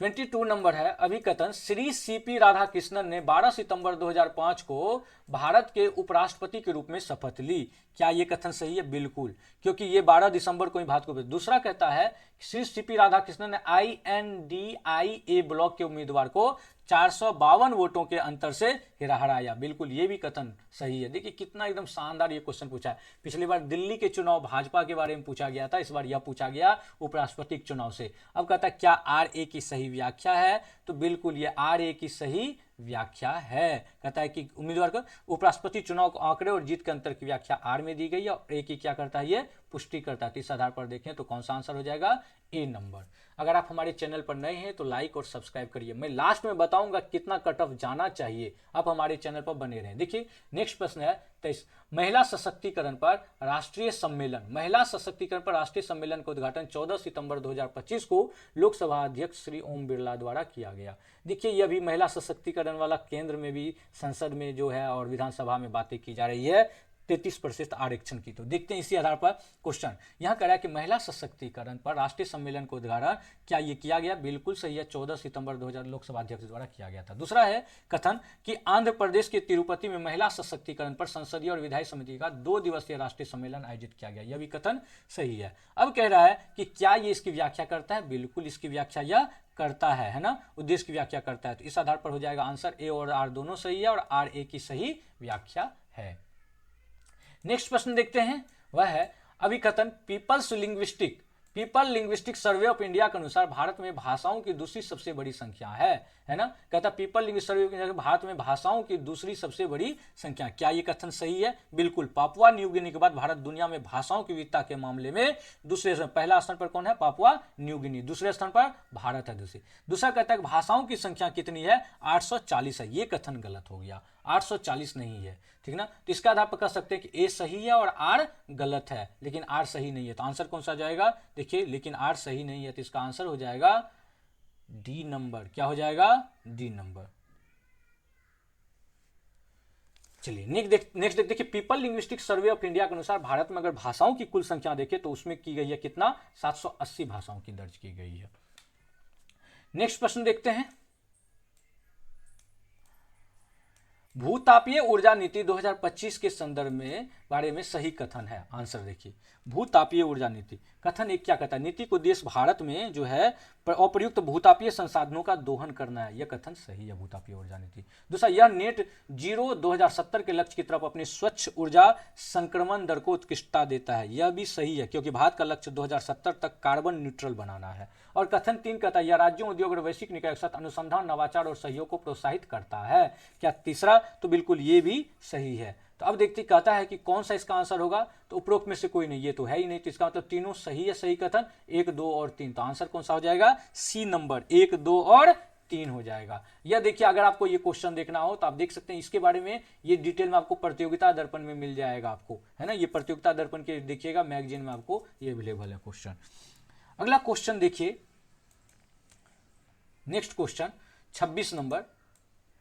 22 नंबर है। अभिकथन श्री सीपी राधाकृष्णन ने 12 सितंबर 2005 को भारत के उपराष्ट्रपति के रूप में शपथ ली। क्या यह कथन सही है, बिल्कुल, क्योंकि ये 12 दिसंबर को ही भारत को। दूसरा कहता है श्री सीपी राधाकृष्णन ने INDIA ब्लॉक के उम्मीदवार को 452 वोटों के अंतर से हराया। बिल्कुल, ये भी कथन सही है। देखिए कितना एकदम शानदार ये क्वेश्चन पूछा है। पिछली बार दिल्ली के चुनाव भाजपा के बारे में पूछा गया था, इस बार यह पूछा गया उपराष्ट्रपति चुनाव से। अब कहता है क्या RA की सही व्याख्या है, तो बिल्कुल ये RA की सही व्याख्या है। कहता है कि उम्मीदवार को उपराष्ट्रपति चुनाव को आंकड़े और जीत के अंतर की व्याख्या R में दी गई है और A की क्या करता है, ये पुष्टि करता है। इस आधार पर देखें तो कौन सा आंसर हो जाएगा, A नंबर। अगर आप हमारे चैनल पर नए हैं तो लाइक और सब्सक्राइब करिए। मैं लास्ट में बताऊंगा कितना कट ऑफ जाना चाहिए, आप हमारे चैनल पर बने रहें। देखिए नेक्स्ट प्रश्न है 23, महिला सशक्तिकरण पर राष्ट्रीय सम्मेलन, महिला सशक्तिकरण पर राष्ट्रीय सम्मेलन का उद्घाटन 14 सितंबर 2025 को लोकसभा अध्यक्ष श्री ओम बिरला द्वारा किया गया। देखिए यह भी महिला सशक्तिकरण वाला, केंद्र में भी संसद में जो है और विधानसभा में बातें की जा रही है 33% आरक्षण की। तो देखते हैं इसी आधार पर क्वेश्चन यहाँ कह रहा है कि महिला सशक्तिकरण पर राष्ट्रीय सम्मेलन को उद्घाटन क्या ये किया गया, बिल्कुल सही है, 14 सितंबर 2000 लोकसभा अध्यक्ष द्वारा किया गया था। दूसरा है कथन कि आंध्र प्रदेश के तिरुपति में महिला सशक्तिकरण पर संसदीय और विधायी समिति का 2 दिवसीय राष्ट्रीय सम्मेलन आयोजित किया गया, यह भी कथन सही है। अब कह रहा है कि क्या ये इसकी व्याख्या करता है, बिल्कुल इसकी व्याख्या यह करता है ना, उद्देश्य की व्याख्या करता है। तो इस आधार पर हो जाएगा आंसर ए और आर दोनों सही है और RA की सही व्याख्या है। नेक्स्ट प्रश्न देखते हैं, वह है अभिकथन people linguistic survey of India के अनुसार भारत में भाषाओं की दूसरी सबसे बड़ी संख्या है ना। कहता people linguistic survey of India Bharat में भाषाओं की दूसरी सबसे बड़ी संख्या। क्या ये कथन सही है, बिल्कुल। पापुआ न्यू गिनी के बाद भारत दुनिया में भाषाओं की विविधता के मामले में दूसरे स्थान, पहला स्थान पर कौन है, पापुआ न्यू गिनी, दूसरे स्थान पर भारत है। दूसरा कहता है कि भाषाओं की संख्या कितनी है, 840 है। ये कथन गलत हो गया, 840 नहीं है, ठीक ना। तो इसका आधार पर कह सकते हैं कि A सही है और R गलत है, लेकिन R सही नहीं है। तो आंसर कौन सा जाएगा, देखिए, लेकिन R सही नहीं है तो इसका आंसर हो जाएगा D नंबर। क्या हो जाएगा, D नंबर। चलिए नेक्स्ट देखिए people linguistic survey of India के अनुसार भारत में अगर भाषाओं की कुल संख्या देखें तो उसमें की गई है कितना, 780 भाषाओं की दर्ज की गई है। नेक्स्ट प्रश्न देखते हैं, भूतापीय ऊर्जा नीति 2025 के संदर्भ में बारे में सही कथन है। आंसर देखिए, भूतापीय ऊर्जा नीति कथन एक क्या कहता है, नीति को उद्देश्य भारत में जो है अप्रयुक्त भूतापीय संसाधनों का दोहन करना है, यह कथन सही है, भूतापीय ऊर्जा नीति। दूसरा, यह नेट जीरो 2070 के लक्ष्य की तरफ अपनी स्वच्छ ऊर्जा संक्रमण दर को उत्कृष्टता देता है, यह भी सही है, क्योंकि भारत का लक्ष्य 2070 तक कार्बन न्यूट्रल बनाना है। और कथन 3 कहता है यह राज्यों, उद्योग और वैश्विक निकायों के साथ अनुसंधान, नवाचार और सहयोग को प्रोत्साहित करता है। क्या तीसरा, तो बिल्कुल ये भी सही है। तो अब देखते कहता है कि कौन सा इसका आंसर होगा, तो उपरोक्त में से कोई नहीं, ये तो है ही नहीं, तो इसका मतलब तीनों सही है, सही कथन 1, 2 और 3। तो आंसर कौन सा हो जाएगा, C नंबर, 1, 2 और 3 हो जाएगा। यह देखिए अगर आपको ये क्वेश्चन देखना हो तो आप देख सकते हैं, इसके बारे में ये डिटेल में आपको प्रतियोगिता दर्पण में मिल जाएगा आपको, है ना। ये प्रतियोगिता दर्पण के देखिएगा मैगजीन में आपको ये अवेलेबल है क्वेश्चन। अगला क्वेश्चन देखिए, नेक्स्ट क्वेश्चन 26 नंबर,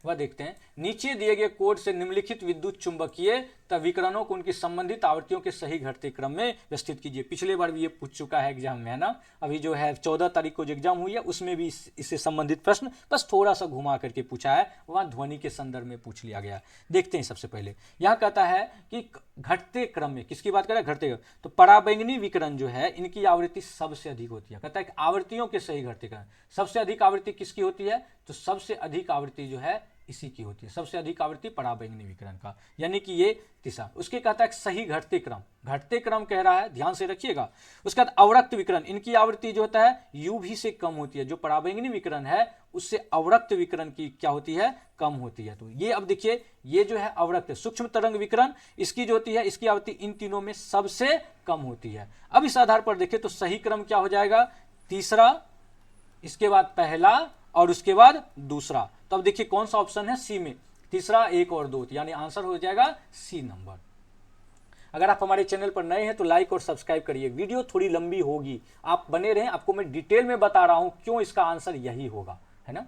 वह देखते हैं, नीचे दिए गए कोड से निम्नलिखित विद्युत चुंबकीय विकिरणों को उनकी संबंधित आवृत्तियों के सही घटते क्रम में व्यवस्थित कीजिए। पिछले बार भी ये पूछ चुका है एग्जाम में, है ना। अभी जो है 14 तारीख को जो एग्जाम हुई है उसमें भी इससे संबंधित प्रश्न बस थोड़ा सा घुमा करके पूछा है, वहां ध्वनि के संदर्भ में पूछ लिया गया। देखते हैं सबसे पहले यहाँ कहता है कि घटते क्रम में, किसकी बात कर रहा है, घटते क्रम, तो पराबैंगनी विकिरण जो है इनकी आवृत्ति सबसे अधिक होती है। कहता है कि आवृत्तियों के सही घटते क्रम, सबसे अधिक आवृत्ति किसकी होती है, तो सबसे अधिक आवृत्ति जो है इसी की होती है, सबसे अधिक आवृत्ति पराबैंगनी विकिरण का, यानी कि ये तीसरा। उसके कहता है सही घटते क्रम कह रहा है, ध्यान से रखिएगा। उसके बाद अवरक्त विकिरण, इनकी आवृत्ति जो होता है यूवी से कम होती है, जो पराबैंगनी विकिरण है उससे अवरक्त विकिरण की क्या होती है, कम होती है। तो ये अब देखिए, ये जो है अवरक्त सूक्ष्म तरंग विकिरण, इसकी जो होती है, इसकी आवृत्ति इन तीनों में सबसे कम होती है। अब इस आधार पर देखें तो सही क्रम क्या हो जाएगा, तीसरा, इसके बाद पहला और उसके बाद दूसरा। तो अब देखिए कौन सा ऑप्शन है, सी में, तीसरा, एक और दो, यानी आंसर हो जाएगा सी नंबर। अगर आप हमारे चैनल पर नए हैं तो लाइक और सब्सक्राइब करिए। वीडियो थोड़ी लंबी होगी, आप बने रहें, आपको मैं डिटेल में बता रहा हूं क्यों इसका आंसर यही होगा, है ना।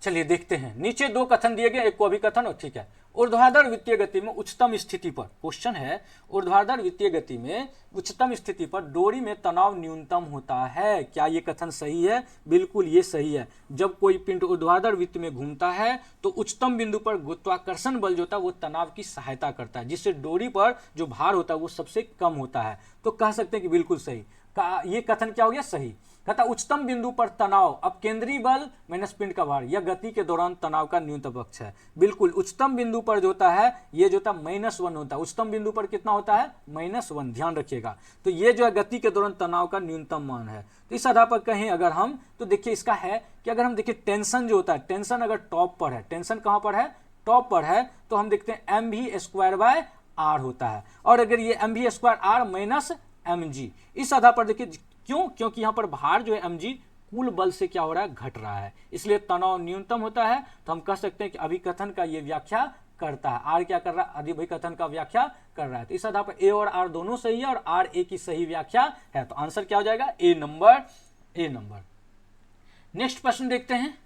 चलिए देखते हैं, नीचे दो कथन दिए गए, एक को अभिकथन और ठीक है। ऊर्ध्वाधर वित्तीय गति में उच्चतम स्थिति पर, क्वेश्चन है ऊर्ध्वाधर वित्तीय गति में उच्चतम स्थिति पर डोरी में तनाव न्यूनतम होता है, क्या ये कथन सही है? बिल्कुल ये सही है। जब कोई पिंड ऊर्ध्वाधर वृत्त में घूमता है तो उच्चतम बिंदु पर गुरुत्वाकर्षण बल जो होता है वो तनाव की सहायता करता है, जिससे डोरी पर जो भार होता है वो सबसे कम होता है। तो कह सकते हैं कि बिल्कुल सही, ये कथन क्या हो गया, सही। कहता उच्चतम बिंदु पर तनाव, अब केंद्रीय बल माइनस पिंड का भार, यह गति के दौरान तनाव का न्यूनतम पक्ष है। बिल्कुल उच्चतम बिंदु पर जो होता है ये जो होता है -1 होता है, उच्चतम बिंदु पर कितना होता है, -1, ध्यान रखिएगा। तो ये जो है गति के दौरान तनाव का न्यूनतम मान है। तो इस आधार पर कहें अगर हम, तो देखिए इसका है कि अगर हम देखिए टेंशन जो होता है, टेंशन अगर टॉप पर है, टेंशन कहां पर है, टॉप पर है, तो हम देखते हैं mv²/r होता है, और अगर ये mv²r - mg, इस आधार पर देखिए क्यों, क्योंकि यहां पर भार जो है mg कुल बल से क्या हो रहा है, घट रहा है, इसलिए तनाव न्यूनतम होता है। तो हम कह सकते हैं कि अभिकथन का ये व्याख्या करता है। आर क्या कर रहा है, अभिकथन का व्याख्या कर रहा है। तो इस आधार पर ए और आर दोनों सही है और आर ए की सही व्याख्या है। तो आंसर क्या हो जाएगा, ए नंबर, ए नंबर। नेक्स्ट प्रश्न देखते हैं,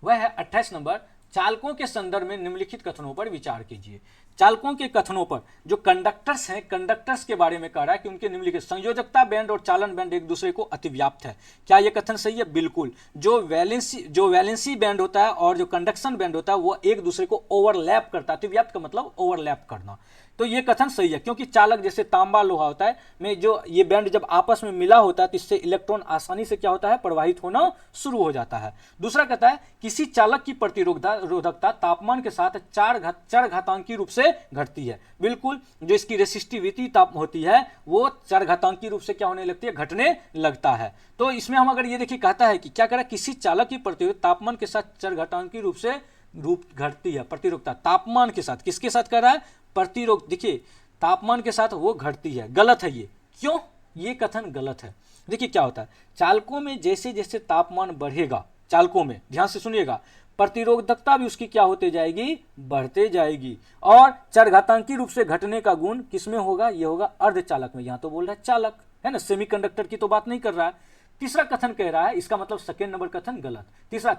वह है 28 नंबर। चालकों के संदर्भ में निम्नलिखित कथनों पर विचार कीजिए। चालकों के कथनों पर, जो कंडक्टर्स हैं, कंडक्टर्स के बारे में कह रहा है कि उनके निम्नलिखित संयोजकता बैंड और चालन बैंड एक दूसरे को अतिव्याप्त है, क्या यह कथन सही है? बिल्कुल। जो वैलेंसी बैंड होता है और जो कंडक्शन बैंड होता है वो एक दूसरे को ओवरलैप करता है। अतिव्याप्त का मतलब ओवरलैप करना। तो ये कथन सही है, क्योंकि चालक जैसे तांबा लोहा होता है में जो ये बैंड जब आपस में मिला होता है तो इससे इलेक्ट्रॉन आसानी से क्या होता है, प्रवाहित होना शुरू हो जाता है। दूसरा कहता है किसी चालक की प्रतिरोधकता तापमान के साथ चरघातांकी रूप से घटती है। बिल्कुल, जो इसकी रेसिस्टिविटी ताप होती है वो चरघातांकी रूप से क्या होने लगती है, घटने लगता है। तो इसमें हम अगर ये देखिए, कहता है कि क्या कह रहा है, किसी चालक की प्रतिरोधकता तापमान के साथ चरघातांकी रूप से घटती है। प्रतिरोधकता तापमान के साथ, किसके साथ कह रहा है, प्रतिरोध, देखिए तापमान के साथ वो घटती है। गलत है ये, क्यों, ये कथन गलत है। देखिए क्या होता है, चालकों में जैसे जैसे तापमान बढ़ेगा, चालकों में ध्यान से सुनिएगा, प्रतिरोधकता भी उसकी क्या होते जाएगी, बढ़ते जाएगी। और चरघातांकी रूप से घटने का गुण किसमें होगा, ये होगा अर्धचालक में। यहां तो बोल रहा है चालक, है ना, सेमीकंडक्टर की तो बात नहीं कर रहा है। तीसरा कथन कह रहा है, इसका मतलब सेकेंड नंबर कथन गलत। तीसरा,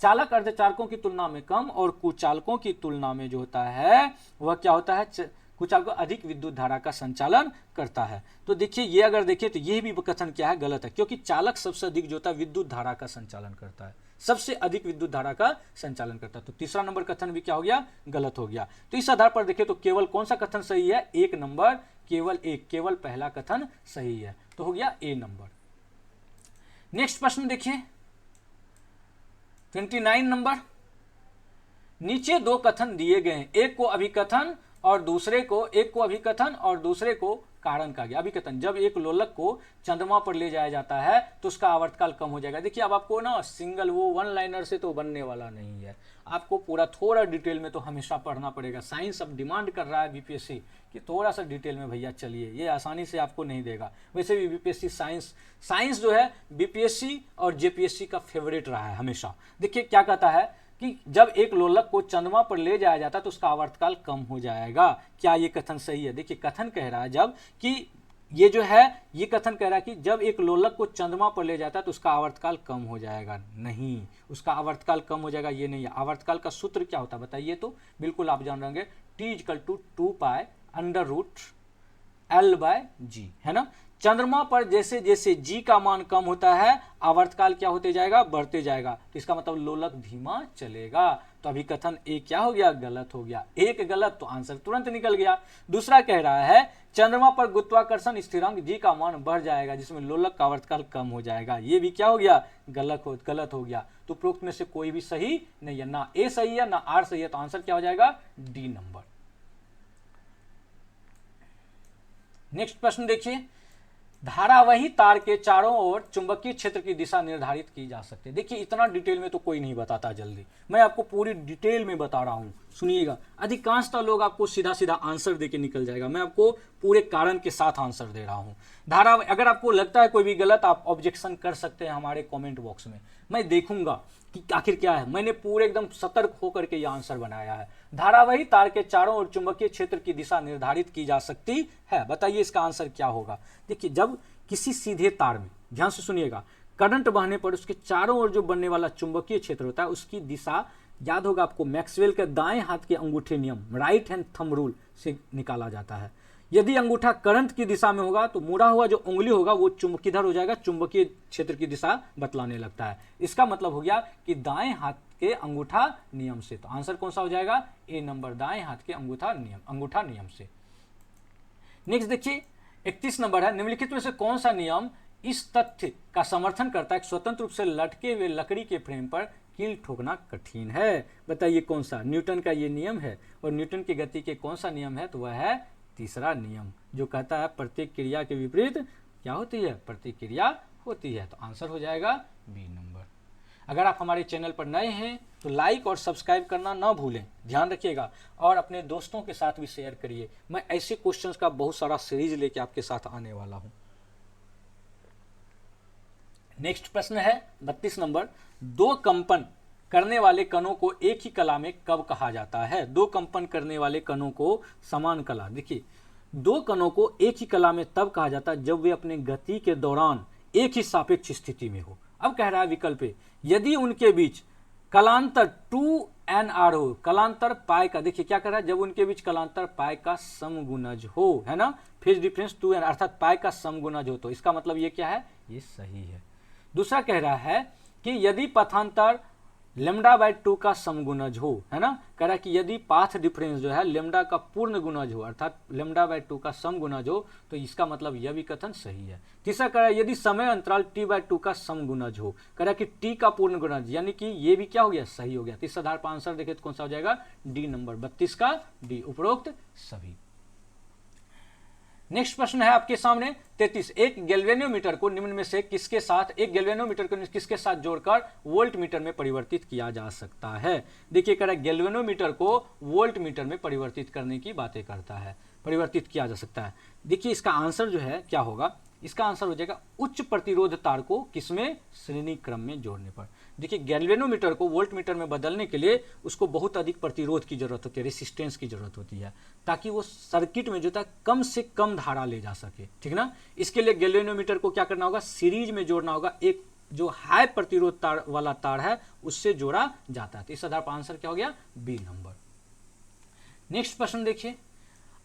चालक अर्धचालकों की तुलना में कम और कुचालकों की तुलना में जो होता है वह क्या होता है, कुचालकों अधिक विद्युत धारा का संचालन करता है। तो देखिए ये अगर देखिए तो ये भी कथन क्या है, गलत है, क्योंकि चालक सबसे अधिक जो होता है विद्युत धारा का संचालन करता है, सबसे अधिक विद्युत धारा का संचालन करता है। तो तीसरा नंबर कथन भी क्या हो गया, गलत हो गया। तो इस आधार पर देखिए तो केवल कौन सा कथन सही है, एक नंबर, केवल एक, केवल पहला कथन सही है। तो हो गया ए नंबर। नेक्स्ट प्रश्न देखिए 29 नंबर। नीचे दो कथन दिए गए हैं, एक को अभिकथन और दूसरे को, एक को अभिकथन और दूसरे को कारण कहा गया। अभिकथन, जब एक लोलक को चंद्रमा पर ले जाया जाता है तो उसका आवर्तकाल कम हो जाएगा। देखिए अब आपको ना सिंगल वो वन लाइनर से तो बनने वाला नहीं है, आपको पूरा थोड़ा डिटेल में तो हमेशा पढ़ना पड़ेगा। साइंस अब डिमांड कर रहा है बीपीएससी कि थोड़ा सा डिटेल में भैया चलिए, ये आसानी से आपको नहीं देगा। वैसे भी बीपीएससी साइंस जो है बीपीएससी और जेपीएससी का फेवरेट रहा है हमेशा। देखिए क्या कहता है कि जब एक लोलक को चंद्रमा पर ले जाया जाता है तो उसका आवर्तकाल कम हो जाएगा। क्या ये कथन सही है? देखिए कथन कह रहा है जब कि ये जो है, ये कथन कह रहा है कि जब एक लोलक को चंद्रमा पर ले जाता है तो उसका आवर्तकाल कम हो जाएगा। नहीं, उसका आवर्तकाल कम हो जाएगा ये नहीं है। आवर्तकाल का सूत्र क्या होता है बताइए? तो बिल्कुल आप जान रहेंगे, T=2π√L/g, है ना। चंद्रमा पर जैसे जैसे g का मान कम होता है आवर्तकाल क्या होते जाएगा, बढ़ते जाएगा। तो इसका मतलब लोलक धीमा चलेगा। तो अभिकथन ए क्या हो गया, गलत हो गया। एक गलत तो आंसर तुरंत निकल गया। दूसरा कह रहा है चंद्रमा पर गुरुत्वाकर्षण स्थिरांक जी का मान बढ़ जाएगा जिसमें लोलक का आवर्तकाल कम हो जाएगा, ये भी क्या हो गया, गलत हो गया। तो उपरोक्त में से कोई भी सही नहीं है, ना ए सही है ना आर सही है, तो आंसर क्या हो जाएगा, डी नंबर। नेक्स्ट प्रश्न देखिए, धारावाही तार के चारों ओर चुंबकीय क्षेत्र की दिशा निर्धारित की जा सकती है। देखिए इतना डिटेल में तो कोई नहीं बताता, जल्दी मैं आपको पूरी डिटेल में बता रहा हूं, सुनिएगा। अधिकांशतः लोग आपको सीधा सीधा आंसर देके निकल जाएगा, मैं आपको पूरे कारण के साथ आंसर दे रहा हूं। अगर आपको लगता है कोई भी गलत, आप ऑब्जेक्शन कर सकते हैं हमारे कॉमेंट बॉक्स में, मैं देखूंगा कि आखिर क्या है। मैंने पूरे एकदम सतर्क होकर के यह आंसर बनाया है। धारावाही तार के चारों ओर चुंबकीय क्षेत्र की दिशा निर्धारित की जा सकती है, बताइए इसका आंसर क्या होगा। देखिए जब किसी सीधे तार में, ध्यान से सुनिएगा, करंट बहने पर उसके चारों ओर जो बनने वाला चुंबकीय क्षेत्र होता है उसकी दिशा, याद होगा आपको मैक्सवेल के दाएं हाथ के अंगूठे नियम, राइट हैंड थंब रूल से निकाला जाता है। यदि अंगूठा करंट की दिशा में होगा तो मुड़ा हुआ जो उंगली होगा वो किधर हो जाएगा, चुंबकीय क्षेत्र की दिशा बतलाने लगता है। इसका मतलब हो गया कि दाएं हाथ के अंगूठा नियम से। तो आंसर कौन सा हो जाएगा, ए नंबर, दाएं हाथ के अंगूठा नियम से। नेक्स्ट देखिए 31 नंबर है, निम्नलिखित में से कौन सा नियम इस तथ्य का समर्थन करता है कि स्वतंत्र रूप से लटके हुए लकड़ी के फ्रेम पर कील ठोकना कठिन है, बताइए कौन सा। न्यूटन का ये नियम है, और न्यूटन की गति के कौन सा नियम है, तो वह है तीसरा नियम, जो कहता है प्रत्येक क्रिया के विपरीत क्या होती है, प्रतिक्रिया होती है। तो आंसर हो जाएगा बी नंबर। अगर आप हमारे चैनल पर नए हैं तो लाइक और सब्सक्राइब करना ना भूलें, ध्यान रखिएगा, और अपने दोस्तों के साथ भी शेयर करिए। मैं ऐसे क्वेश्चंस का बहुत सारा सीरीज लेके आपके साथ आने वाला हूं। नेक्स्ट प्रश्न है 32 नंबर, दो कंपन करने वाले कणों को एक ही कला में कब कहा जाता है। दो कंपन करने वाले कणों को समान कला, देखिए दो कणों को एक ही कला में तब कहा जाता है जब वे अपने गति के दौरान एक ही सापेक्ष स्थिति में हो। अब कह रहा है विकल्प ए, यदि उनके बीच कलांतर 2nr हो, कलांतर पाई का, देखिए क्या कर रहा है, जब उनके बीच कलांतर पाई का समगुणज हो, है ना, फेज डिफरेंस 2n अर्थात पाई का समगुणज हो, तो इसका मतलब ये क्या है, ये सही है। दूसरा कह रहा है कि यदि पथांतर λ/2 का समगुणज हो, है ना, कह रहा है कि यदि पाथ डिफरेंस जो है लैम्डा का पूर्ण गुणज हो अर्थात λ/2 का समगुणज हो, तो इसका मतलब यह भी कथन सही है। तीसरा कह रहा है यदि समय अंतराल t/2 का समगुणज हो, कह रहा है कि t का पूर्ण गुणज, यानी कि ये भी क्या हो गया, सही हो गया। तो इस आधार पर आंसर देखें तो कौन सा हो जाएगा, डी नंबर, 32 का डी, उपरोक्त सभी। नेक्स्ट प्रश्न है आपके सामने 33, एक गैल्वेनोमीटर को निम्न में से किसके साथ जोड़कर वोल्ट मीटर में परिवर्तित किया जा सकता है। देखिए कह रहा है गैल्वेनोमीटर को वोल्ट मीटर में परिवर्तित करने की बातें करता है, परिवर्तित किया जा सकता है। देखिए इसका आंसर जो है क्या होगा, इसका आंसर हो जाएगा उच्च प्रतिरोध तार को किसमें, श्रेणी क्रम में जोड़ने पर। देखिए गैल्वेनोमीटर को वोल्ट मीटर में बदलने के लिए उसको बहुत अधिक प्रतिरोध की जरूरत होती है, रेसिस्टेंस की जरूरत होती है, ताकि वो सर्किट में जो है कम से कम धारा ले जा सके, ठीक ना। इसके लिए गैल्वेनोमीटर को क्या करना होगा, सीरीज में जोड़ना होगा, एक जो हाई प्रतिरोध तार वाला तार है उससे जोड़ा जाता है। तो इस आधार पर आंसर क्या हो गया, बी नंबर। नेक्स्ट प्रश्न देखिए,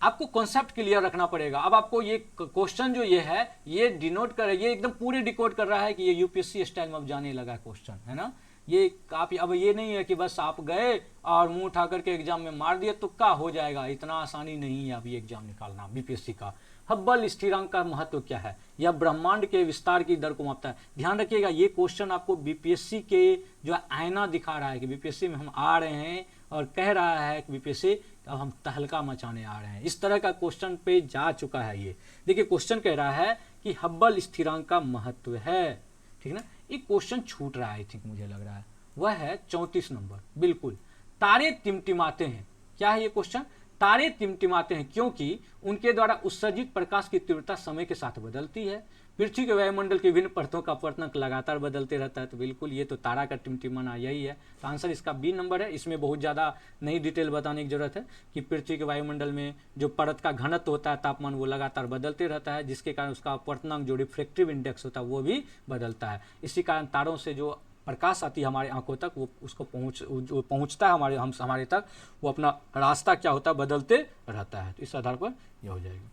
आपको कॉन्सेप्ट क्लियर रखना पड़ेगा। अब आपको ये क्वेश्चन जो ये है ये डिनोट कर, ये एकदम पूरे डिकोड कर रहा है कि ये यूपीएससी स्टाइल में अब जाने लगा क्वेश्चन, है ना। ये आप अब ये नहीं है कि बस आप गए और मुंह उठा करके एग्जाम में मार दिए तुक्का हो जाएगा, इतना आसानी नहीं है अभी एग्जाम निकालना बीपीएससी का। हब्बल स्थिरांक का महत्व क्या है, यह ब्रह्मांड के विस्तार की दर को मापता है। ध्यान रखिएगा ये क्वेश्चन आपको बीपीएससी के जो आईना दिखा रहा है कि बीपीएससी में हम आ रहे हैं और कह रहा है कि बीपीएससी अब हम तहलका मचाने आ रहे हैं, इस तरह का क्वेश्चन पे जा चुका है ये। देखिए क्वेश्चन कह रहा है कि हब्बल स्थिरांक का महत्व है, ठीक ना। एक क्वेश्चन छूट रहा है, आई थिंक मुझे लग रहा है, वह है 34 नंबर। बिल्कुल, तारे टिमटिमाते हैं, क्या है ये क्वेश्चन, तारे टिमटिमाते हैं क्योंकि उनके द्वारा उत्सर्जित प्रकाश की तीव्रता समय के साथ बदलती है। पृथ्वी के वायुमंडल के विभिन्न परतों का अपवर्तनांक लगातार बदलते रहता है। तो बिल्कुल ये तो तारा का टिमटिमाना यही है। तो आंसर इसका बी नंबर है। इसमें बहुत ज़्यादा नई डिटेल बताने की जरूरत है कि पृथ्वी के वायुमंडल में जो परत का घनत्व होता है, तापमान, वो लगातार बदलते रहता है, जिसके कारण उसका अपवर्तनांक जो रिफ्रैक्टिव इंडेक्स होता है वो भी बदलता है। इसी कारण तारों से जो प्रकाश आती है हमारे आंखों तक, वो उसको पहुंचता है हमारे तक, वो अपना रास्ता क्या होता है, बदलते रहता है। तो इस आधार पर यह हो जाएगा।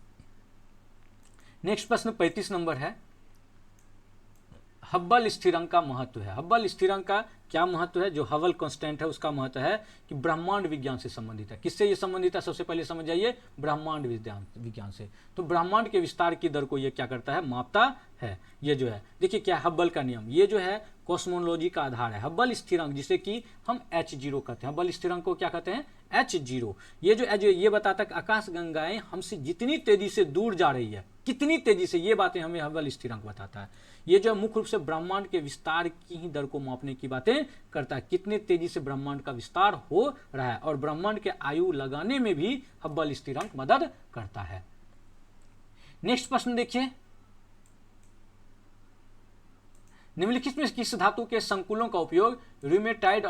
नेक्स्ट प्रश्न 35 नंबर है, हब्बल स्थिरांक का महत्व है। हब्बल स्थिरांक का क्या महत्व है, जो हबल कांस्टेंट है उसका महत्व है कि ब्रह्मांड विज्ञान से संबंधित है। किससे ये संबंधित है, सबसे पहले समझ जाइए, ब्रह्मांड विज्ञान से। तो ब्रह्मांड के विस्तार की दर को ये क्या करता है, मापता है। ये जो है देखिए क्या हब्बल का नियम, ये जो है कॉस्मोलॉजी का आधार है। हब्बल स्थिरांक जिसे कि हम H0 कहते हैं, हब्बल स्थिरांक को क्या कहते हैं, H0। ये बताता है कि आकाश गंगाएं हमसे जितनी तेजी से दूर जा रही है, कितनी तेजी से, ये बातें हमें हब्बल स्थिरांक बताता है। ये जो मुख्य रूप से ब्रह्मांड के विस्तार की ही दर को मापने की बातें करता है, कितने तेजी से ब्रह्मांड का विस्तार हो रहा है, और ब्रह्मांड के आयु लगाने में भी हब्बल स्थिरांक मदद करता है। नेक्स्ट प्रश्न देखिए, निम्नलिखित में किस धातु के संकुलों का उपयोग रूमेटाइड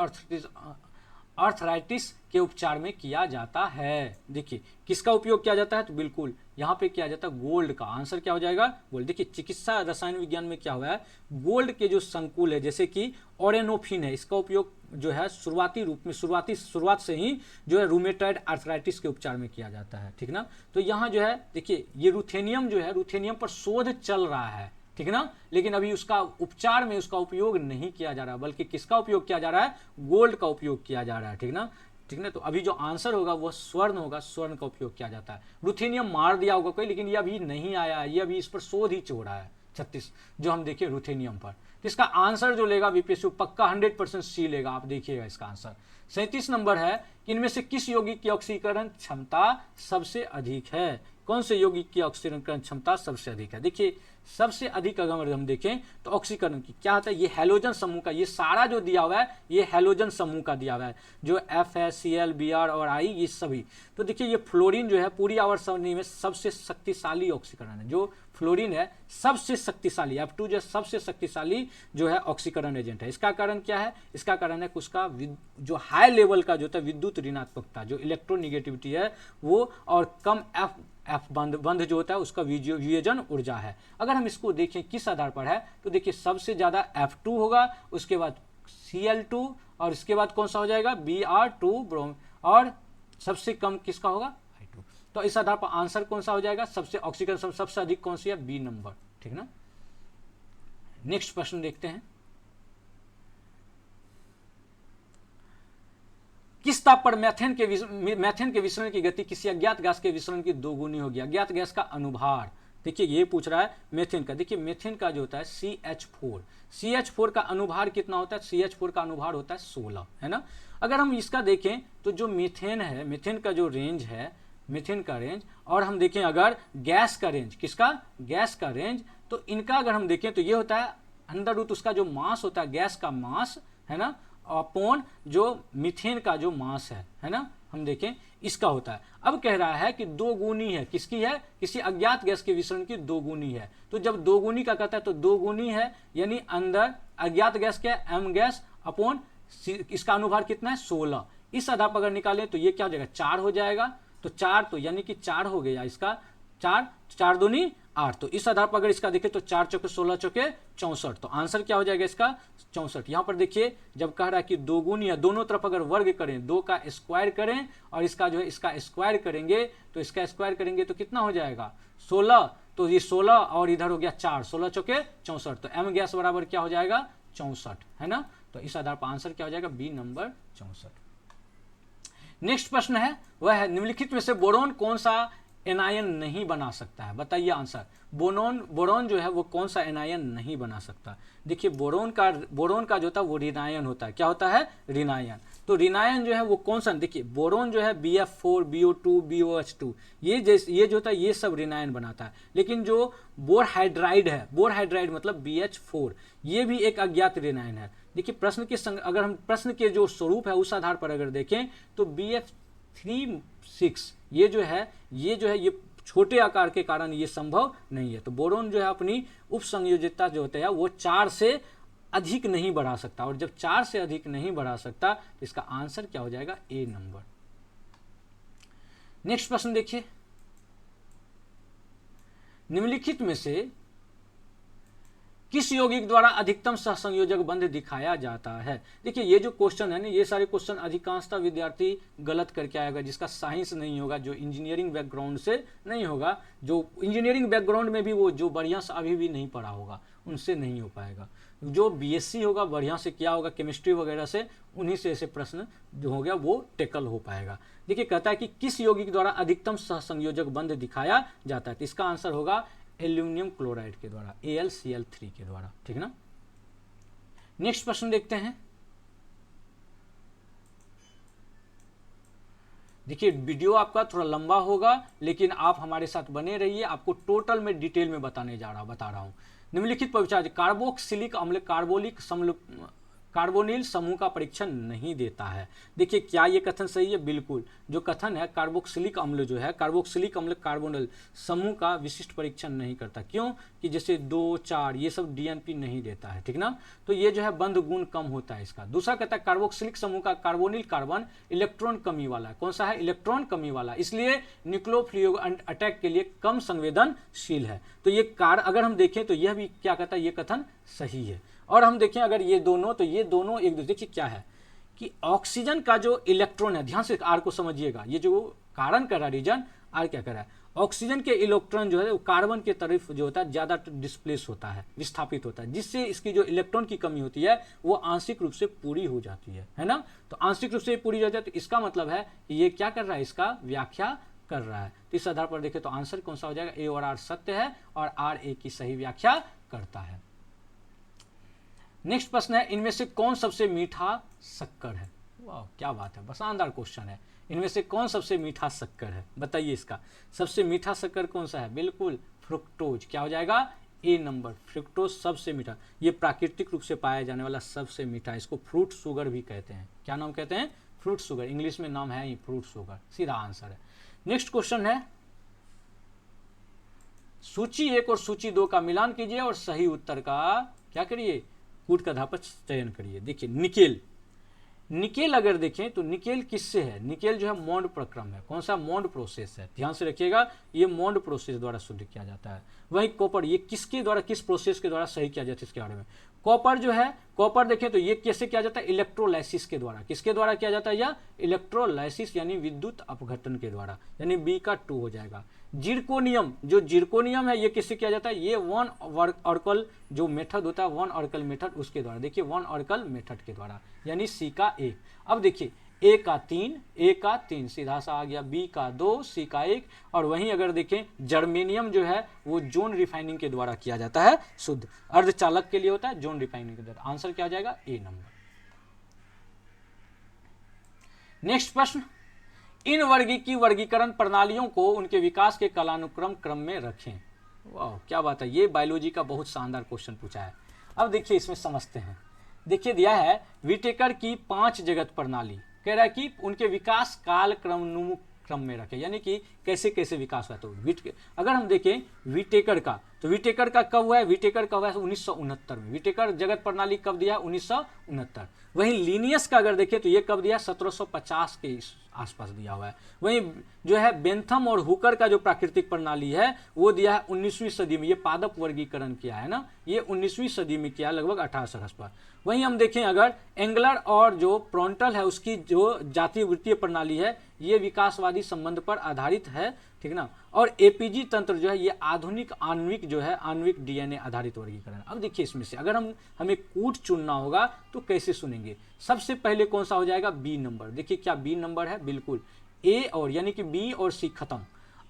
आर्थराइटिस के उपचार में किया जाता है। देखिए किसका उपयोग किया जाता है, तो बिल्कुल यहाँ पे किया जाता है गोल्ड का। आंसर क्या हो जाएगा, गोल्ड। देखिए चिकित्सा रसायन विज्ञान में क्या हुआ है, गोल्ड के जो संकुल है जैसे कि ऑरेनोफिन है, इसका उपयोग जो है शुरुआती रूप में शुरुआत से ही जो है रूमेटाइड आर्थराइटिस के उपचार में किया जाता है, ठीक ना। तो यहाँ जो है देखिए ये रूथेनियम जो है, रूथेनियम पर शोध चल रहा है, ठीक ना, लेकिन अभी उसका उपचार में उसका उपयोग नहीं किया जा रहा, बल्कि किसका उपयोग किया जा रहा है, गोल्ड का उपयोग किया जा रहा है, ठीक ना, ठीक ना। तो अभी जो आंसर होगा वो स्वर्ण होगा, स्वर्ण का उपयोग किया जाता है। रूथेनियम मार दिया होगा कोई, लेकिन ये अभी नहीं आया है, ये अभी इस पर शोध ही हो रहा है 36 जो हम देखिए रूथेनियम पर। तो इसका आंसर जो लेगा बीपीएससी पक्का 100% सी लेगा, आप देखिएगा इसका आंसर। 37 नंबर है कि इनमें से किस यौगिक की ऑक्सीकरण क्षमता सबसे अधिक है। कौन से यौगिक की ऑक्सीकरण क्षमता सबसे अधिक है, देखिए सबसे अधिक अगर हम देखें तो ऑक्सीकरण की क्या होता है, ये हैलोजन समूह का, ये सारा जो दिया हुआ है ये हैलोजन समूह का दिया हुआ है, जो FeCl Br और I ये सभी। तो देखिए ये फ्लोरीन जो है पूरी आवर्त सारणी में सबसे शक्तिशाली ऑक्सीकरण है, जो फ्लोरीन है सबसे शक्तिशाली, F2 जो सबसे शक्तिशाली जो है ऑक्सीकरण एजेंट है। इसका कारण क्या है, इसका कारण है कि उसका जो हाई लेवल का जो होता है विद्युत ऋणात्मकता, जो इलेक्ट्रोनिगेटिविटी है वो, और कम एफ बंध जो होता है उसका वियोजन ऊर्जा है। अगर हम इसको देखें किस आधार पर है, तो देखिए सबसे ज्यादा F2 होगा, उसके बाद Cl2, और इसके बाद कौन सा हो जाएगा Br2 ब्रोम, और सबसे कम किसका होगा I2। तो इस आधार पर आंसर कौन सा हो जाएगा, सबसे ऑक्सीकरण सबसे अधिक कौन सी है, बी नंबर, ठीक ना। नेक्स्ट प्रश्न देखते हैं, किस ताप पर मैथेन के विसरण की गति किसी अज्ञात गैस के विसरण की दोगुनी होगी। अज्ञात गैस का अनुभार, देखिए ये पूछ रहा है मेथेन का। देखिए मेथेन का जो होता है CH4 का अनुभार कितना होता है, CH4 का अनुभार होता है 16, है ना। अगर हम इसका देखें तो जो मीथेन है, मीथेन का जो रेंज है, मीथेन का रेंज, और हम देखें अगर गैस का रेंज, किसका, गैस का रेंज, तो इनका अगर हम देखें तो ये होता है अंडर रूट उसका जो मास होता है, गैस का मास, है ना, अपॉन जो मीथेन का जो मास है ना, हम देखें इसका होता है। अब कह रहा है कि दो गुनी है, किसकी है, किसी अज्ञात गैस के विसरण की दो गुनी है। तो जब दो गुनी का कहता है तो दो गुनी है, यानी अंदर अज्ञात गैस क्या है, m गैस अपॉन इसका अनुभार कितना है 16। इस आधार पर अगर निकालें तो ये क्या हो जाएगा, 4 हो जाएगा। तो 4 तो यानी कि 4 हो गया इसका, 4 दूनी 8। तो इस आधार पर अगर इसका देखें तो 4 चौके 16 चौके 64, तो आंसर क्या हो जाएगा इसका 64। यहां पर देखिए जब कह रहा है कि दो गुनी है, दोनों तरफ अगर वर्ग करें, 2 का स्क्वायर करें और इसका जो है इसका स्क्वायर करेंगे, तो इसका स्क्वायर करेंगे तो कितना हो जाएगा 16। तो ये 16 और इधर हो गया 4, 16 चौके 64, तो m गैस बराबर क्या हो जाएगा 64, है ना। तो इस आधार पर आंसर क्या हो जाएगा बी नंबर 64। नेक्स्ट प्रश्न है वह है निम्नलिखित में से बोरोन कौन सा एनायन नहीं बना सकता है, बताइए आंसर। बोरोन जो है वो कौन सा एनायन नहीं बना सकता। देखिए बोरोन का जो होता है वो ऋणायन होता है, क्या होता है ऋणायन। तो ऋणायन जो है वो कौन सा, देखिए बोरोन जो है BF4 BO2 BOH2 ये जो होता है ये सब ऋणायन बनाता है। लेकिन जो बोरहाइड्राइड है, बोरहाइड्राइड मतलब BH4, ये भी एक अज्ञात ऋणायन है। देखिए प्रश्न के अगर हम प्रश्न के जो स्वरूप है उस आधार पर अगर देखें तो BF36 ये जो है ये छोटे आकार के कारण ये संभव नहीं है। तो बोरोन जो है अपनी उपसंयोजितता जो होता है वो 4 से अधिक नहीं बढ़ा सकता, और जब 4 से अधिक नहीं बढ़ा सकता तो इसका आंसर क्या हो जाएगा ए नंबर। नेक्स्ट प्रश्न देखिए, निम्नलिखित में से किस यौगिक द्वारा अधिकतम सहसंयोजक बंध दिखाया जाता है। देखिए ये जो क्वेश्चन है ना, ये सारे क्वेश्चन अधिकांशतः विद्यार्थी गलत करके आएगा, जिसका साइंस नहीं होगा, जो इंजीनियरिंग बैकग्राउंड से नहीं होगा, जो इंजीनियरिंग बैकग्राउंड में भी वो जो बढ़िया से अभी भी नहीं पढ़ा होगा, उनसे नहीं हो पाएगा। जो बीएससी होगा, बढ़िया से किया होगा केमिस्ट्री वगैरह से, उन्हीं से ऐसे प्रश्न जो हो गया वो टेकल हो पाएगा। देखिए कहता है कि किस यौगिक द्वारा अधिकतम सहसंयोजक बंध दिखाया जाता है, तो इसका आंसर होगा एल्यूमिनियम क्लोराइड के द्वारा, AlCl3 के द्वारा, ठीक ना। नेक्स्ट प्रश्न देखते हैं। देखिए वीडियो आपका थोड़ा लंबा होगा, लेकिन आप हमारे साथ बने रहिए, आपको टोटल में डिटेल में बता रहा हूं। निम्नलिखित परीक्षा कार्बोक्सिलिक अम्ल कार्बोनिल समूह का परीक्षण नहीं देता है। देखिए क्या ये कथन सही है? बिल्कुल, जो कथन है कार्बोक्सिलिक अम्ल जो है, कार्बोक्सिलिक अम्ल कार्बोनिल समूह का विशिष्ट परीक्षण नहीं करता। क्यों? कि जैसे 2, 4 ये सब DNP नहीं देता है, ठीक ना। तो ये जो है बंध गुण कम होता है इसका। दूसरा कहता है कार्बोक्सिलिक समूह का कार्बोनिल कार्बन इलेक्ट्रॉन कमी वाला है। कौन सा है? इलेक्ट्रॉन कमी वाला, इसलिए न्यूक्लियोफिलिक अटैक के लिए कम संवेदनशील है। तो ये अगर हम देखें तो यह भी क्या कहता है, ये कथन सही है। और हम देखें अगर ये दोनों, तो ये दोनों एक दूसरे, देखिए क्या है कि ऑक्सीजन का जो इलेक्ट्रॉन है, ध्यान से आर को समझिएगा, ये जो कारण कर रहा है रीजन, आर क्या कर रहा है, ऑक्सीजन के इलेक्ट्रॉन जो है वो कार्बन के तरफ जो होता है ज्यादा डिस्प्लेस होता है, विस्थापित होता है, जिससे इसकी जो इलेक्ट्रॉन की कमी होती है वो आंशिक रूप से पूरी हो जाती है ना। तो आंशिक रूप से पूरी हो जाती है, तो इसका मतलब है कि ये क्या कर रहा है, इसका व्याख्या कर रहा है। तो इस आधार पर देखें तो आंसर कौन सा हो जाएगा, ए और आर सत्य है और आर ए की सही व्याख्या करता है। नेक्स्ट प्रश्न है, इनमें से कौन सबसे मीठा शक्कर है? वाह क्या बात है, बस शानदार क्वेश्चन है। इनमें से कौन सबसे मीठा शक्कर है, बताइए इसका सबसे मीठा शक्कर कौन सा है? बिल्कुल फ्रुक्टोज। क्या हो जाएगा? ए नंबर, फ्रुक्टोज सबसे मीठा। ये प्राकृतिक रूप से पाया जाने वाला सबसे मीठा, इसको फ्रूट शुगर भी कहते हैं। क्या नाम कहते हैं? फ्रूट शुगर, इंग्लिश में नाम है ही फ्रूट शुगर, सीधा आंसर है। नेक्स्ट क्वेश्चन है, सूची 1 और सूची 2 का मिलान कीजिए और सही उत्तर का क्या करिए, कूट का धापच चयन करिए। देखिए निकेल अगर देखें तो निकेल किससे है? निकेल जो है मॉन्ड प्रक्रम है। कौन सा? मॉन्ड प्रोसेस है, ध्यान से रखिएगा, ये मॉन्ड प्रोसेस द्वारा शुद्ध किया जाता है। वही कॉपर, ये किसके द्वारा, किस प्रोसेस के द्वारा सही किया जाता है, इसके बारे में। कॉपर जो है, कॉपर देखें तो ये कैसे किया जाता है? इलेक्ट्रोलाइसिस के द्वारा। किसके द्वारा किया जाता है? या इलेक्ट्रोलाइसिस यानी विद्युत अपघटन के द्वारा, यानी बी का 2 हो जाएगा। जिरकोनियम, जो जिरकोनियम है ये किससे किया जाता है? ये 1 ऑर्कल जो मेथड होता है, 1 ऑर्कल मेथड, उसके द्वारा। देखिए 1 ऑर्कल मेथड के द्वारा, यानी सी का 1। अब देखिए ए का 3 सीधा सा आ गया, बी का 2, सी का 1। और वहीं अगर देखें जर्मेनियम जो है वो जोन रिफाइनिंग के द्वारा किया जाता है शुद्ध, अर्धचालक के लिए होता है जोन रिफाइनिंग के द्वारा। आंसर क्या हो जाएगा? ए नंबर। नेक्स्ट प्रश्न, इन वर्गीकरण प्रणालियों को उनके विकास के कालानुक्रम क्रम में रखें। वाह क्या बात है, ये बायोलॉजी का बहुत शानदार क्वेश्चन पूछा है। अब देखिए इसमें समझते हैं। देखिए दिया है विटेकर की 5 जगत प्रणाली, कह रहा है कि उनके विकास काल क्रम में रखें, यानी कि कैसे कैसे विकास हुआ। तो अगर हम देखें विटेकर का, तो विटेकर का कब हुआ है? विटेकर का हुआ है 1969 में। विटेकर जगत प्रणाली कब दिया? 1969। वहीं लीनियस का अगर देखें तो ये कब दिया? 1750 के आसपास दिया हुआ है। वहीं जो है बेंथम और हुकर का जो प्राकृतिक प्रणाली है वो दिया है 19वीं सदी में। ये पादप वर्गीकरण किया है ना, ये 19वीं सदी में किया, लगभग 1800 पर। वहीं हम देखें अगर एंगलर और जो प्रोंटल है उसकी जो जातीय वृत्तीय प्रणाली है ये विकासवादी संबंध पर आधारित है, ठीक ना। और एपीजी तंत्र जो है ये आधुनिक आणविक जो है आणविक डीएनए आधारित वर्गीकरण। अब देखिए इसमें से अगर हमें कूट चुनना होगा तो कैसे सुनेंगे? सबसे पहले कौन सा हो जाएगा? B number. देखिए क्या बी नंबर है? बिल्कुल ए और, यानी कि बी और सी खत्म।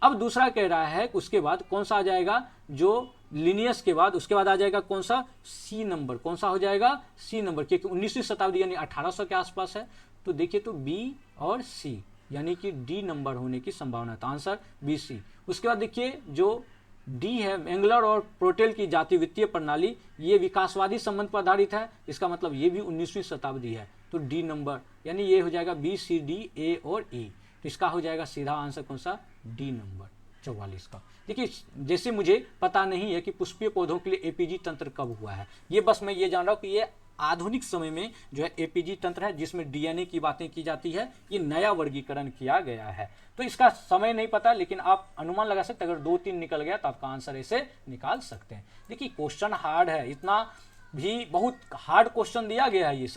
अब दूसरा कह रहा है उसके बाद कौन सा आ जाएगा? जो लिनियस के बाद उसके बाद आ जाएगा कौन सा? C number. कौन सा हो जाएगा? सी नंबर, क्योंकि 19वीं शताब्दी यानी 1800 के आसपास है। तो देखिए तो बी और सी, यानी कि डी नंबर होने की संभावना था। Answer B C. उसके बाद देखिए जो डी है एंगलर और प्रोटेल की जाति वित्तीय प्रणाली, ये विकासवादी संबंध पर आधारित है, इसका मतलब ये भी 19वीं शताब्दी है। तो डी नंबर, यानी ये हो जाएगा बी सी डी ए और ई। तो इसका हो जाएगा सीधा आंसर कौन सा? डी नंबर 44 का। देखिए जैसे मुझे पता नहीं है कि पुष्पीय पौधों के लिए एपीजी तंत्र कब हुआ है, ये बस मैं ये जान रहा हूँ कि ये आधुनिक समय में जो है एपीजी तंत्र है जिसमें डीएनए की बातें की जाती है, ये नया वर्गीकरण किया गया है। तो इसका समय नहीं पता, लेकिन आप अनुमान लगा सकते, अगर 2-3 निकल गया तो आपका आंसर ऐसे निकाल सकते हैं। देखिए क्वेश्चन हार्ड है, इतना भी बहुत हार्ड क्वेश्चन दिया गया है।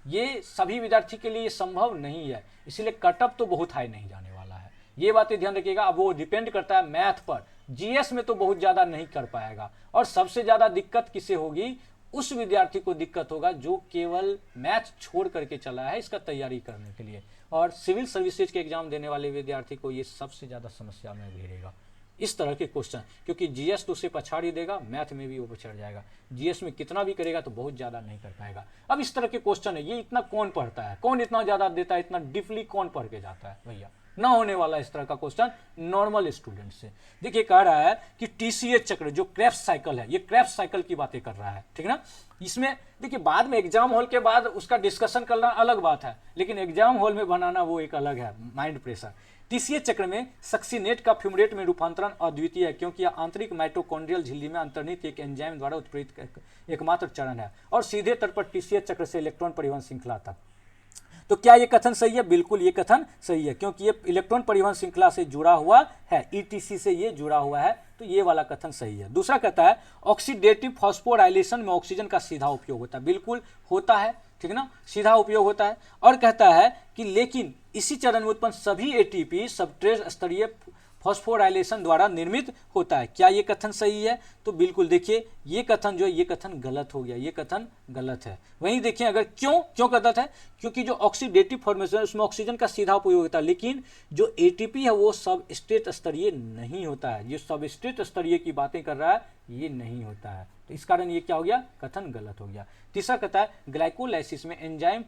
ये सभी विद्यार्थी के लिए संभव नहीं है, इसलिए कटअप तो बहुत हाई नहीं जाने वाला है, ये बातें ध्यान रखिएगा। अब वो डिपेंड करता है मैथ पर, जीएस में तो बहुत ज़्यादा नहीं कर पाएगा। और सबसे ज़्यादा दिक्कत किसे होगी? उस विद्यार्थी को दिक्कत होगा जो केवल मैथ छोड़ करके चला है इसका तैयारी करने के लिए, और सिविल सर्विसेज के एग्जाम देने वाले विद्यार्थी को ये सबसे ज़्यादा समस्या में घेरेगा इस तरह के क्वेश्चन, क्योंकि जीएस तो उसे पछाड़ ही देगा, मैथ में भी वो पछाड़ जाएगा। जीएस में कितना भी करेगा तो बहुत ज़्यादा नहीं कर पाएगा। अब इस तरह के क्वेश्चन है, ये इतना कौन पढ़ता है, कौन इतना ज़्यादा देता है, इतना डीपली कौन पढ़ के जाता है भैया? ना होने वाला इस तरह का क्वेश्चन नॉर्मल स्टूडेंट से। देखिए कह रहा है कि टीसीएच चक्र जो क्रेब्स साइकिल है, ये क्रेब्स साइकिल की बातें कर रहा है, ठीक है ना। इसमें देखिए बाद में एग्जाम हॉल के बाद उसका डिस्कशन करना अलग बात है, लेकिन एग्जाम हॉल में बनाना वो एक अलग है माइंड प्रेशर। टीसीएच चक्र में सक्सीनेट का फ्यूमरेट में रूपांतरण अद्वितीय है, क्योंकि यह आंतरिक माइटोकॉन्ड्रियल झिल्ली में अंतर्निहित एक एंजाइम द्वारा उत्प्रेरित एकमात्र चरण है और सीधे तौर पर टीसीएच चक्र से इलेक्ट्रॉन परिवहन श्रृंखला तक। तो क्या ये कथन सही है? बिल्कुल ये कथन सही है, क्योंकि ये इलेक्ट्रॉन परिवहन श्रृंखला से जुड़ा हुआ है, ईटीसी से ये जुड़ा हुआ है, तो ये वाला कथन सही है। दूसरा कहता है ऑक्सीडेटिव फॉस्फोराइलेशन में ऑक्सीजन का सीधा उपयोग होता है। बिल्कुल होता है, ठीक है ना, सीधा उपयोग होता है। और कहता है कि लेकिन इसी चरण में उत्पन्न सभी एटीपी सबट्रेस स्तरीय फॉस्फोराइलेशन द्वारा निर्मित होता है। क्या ये कथन सही है? तो बिल्कुल देखिए ये कथन जो है ये कथन गलत हो गया, ये कथन गलत है। वहीं देखिए अगर क्यों गलत है, क्योंकि जो ऑक्सीडेटिव फॉर्मेशन है उसमें ऑक्सीजन का सीधा उपयोग होता है, लेकिन जो एटीपी है वो सब स्टेट स्तरीय नहीं होता है। ये सब स्टेट स्तरीय की बातें कर रहा है, ये नहीं होता है, तो इस कारण ये क्या हो गया? कथन गलत हो गया। तीसरा कहता है ग्लाइकोलाइसिस में एंजाइम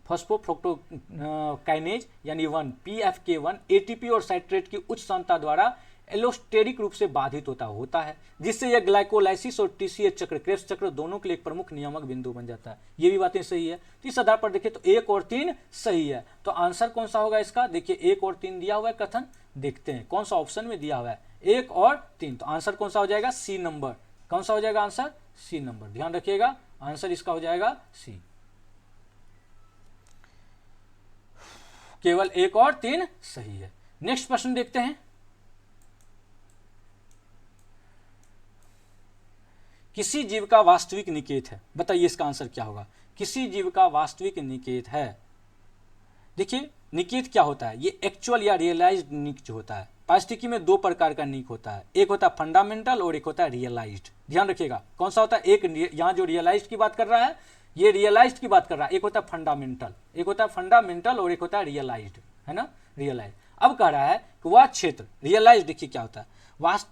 फॉस्फोफ्रुक्टोकाइनेज यानी 1 PFK1 एटीपी और साइट्रेट की उच्च सांद्रता द्वारा एलोस्टेरिक रूप से बाधित होता है, जिससे यह ग्लाइकोलाइसिस और टीसीएच चक्र क्रेब्स चक्र दोनों के लिए एक प्रमुख नियामक बिंदु बन जाता है। ये भी बातें सही है। तो इस आधार पर देखिए तो 1 और 3 सही है। तो आंसर कौन सा होगा इसका? देखिए 1 और 3 दिया हुआ है कथन, देखते हैं कौन सा ऑप्शन में दिया हुआ है 1 और 3। तो आंसर कौन सा हो जाएगा? C number. कौन सा हो जाएगा आंसर? सी नंबर। ध्यान रखिएगा आंसर इसका हो जाएगा सी। केवल 1 और 3 सही है। नेक्स्ट प्रश्न देखते हैं। किसी जीव का वास्तविक निकेत है, बताइए इसका आंसर क्या होगा? किसी जीव का वास्तविक निकेत है। देखिए निकेत क्या होता है? ये एक्चुअल या रियलाइज्ड निक जो होता है। पारिस्थितिकी में 2 प्रकार का निक होता है, एक होता है फंडामेंटल और एक होता है रियलाइज्ड। ध्यान रखिएगा कौन सा होता है? एक यहाँ जो रियलाइज्ड की बात कर रहा है ये रियलाइज्ड की बात कर रहा है, एक होता है फंडामेंटल, एक होता है फंडामेंटल और एक होता है रियलाइज्ड, है ना, रियलाइज्ड। अब कह रहा है कि वह क्षेत्र रियलाइज्ड, देखिए क्या होता है,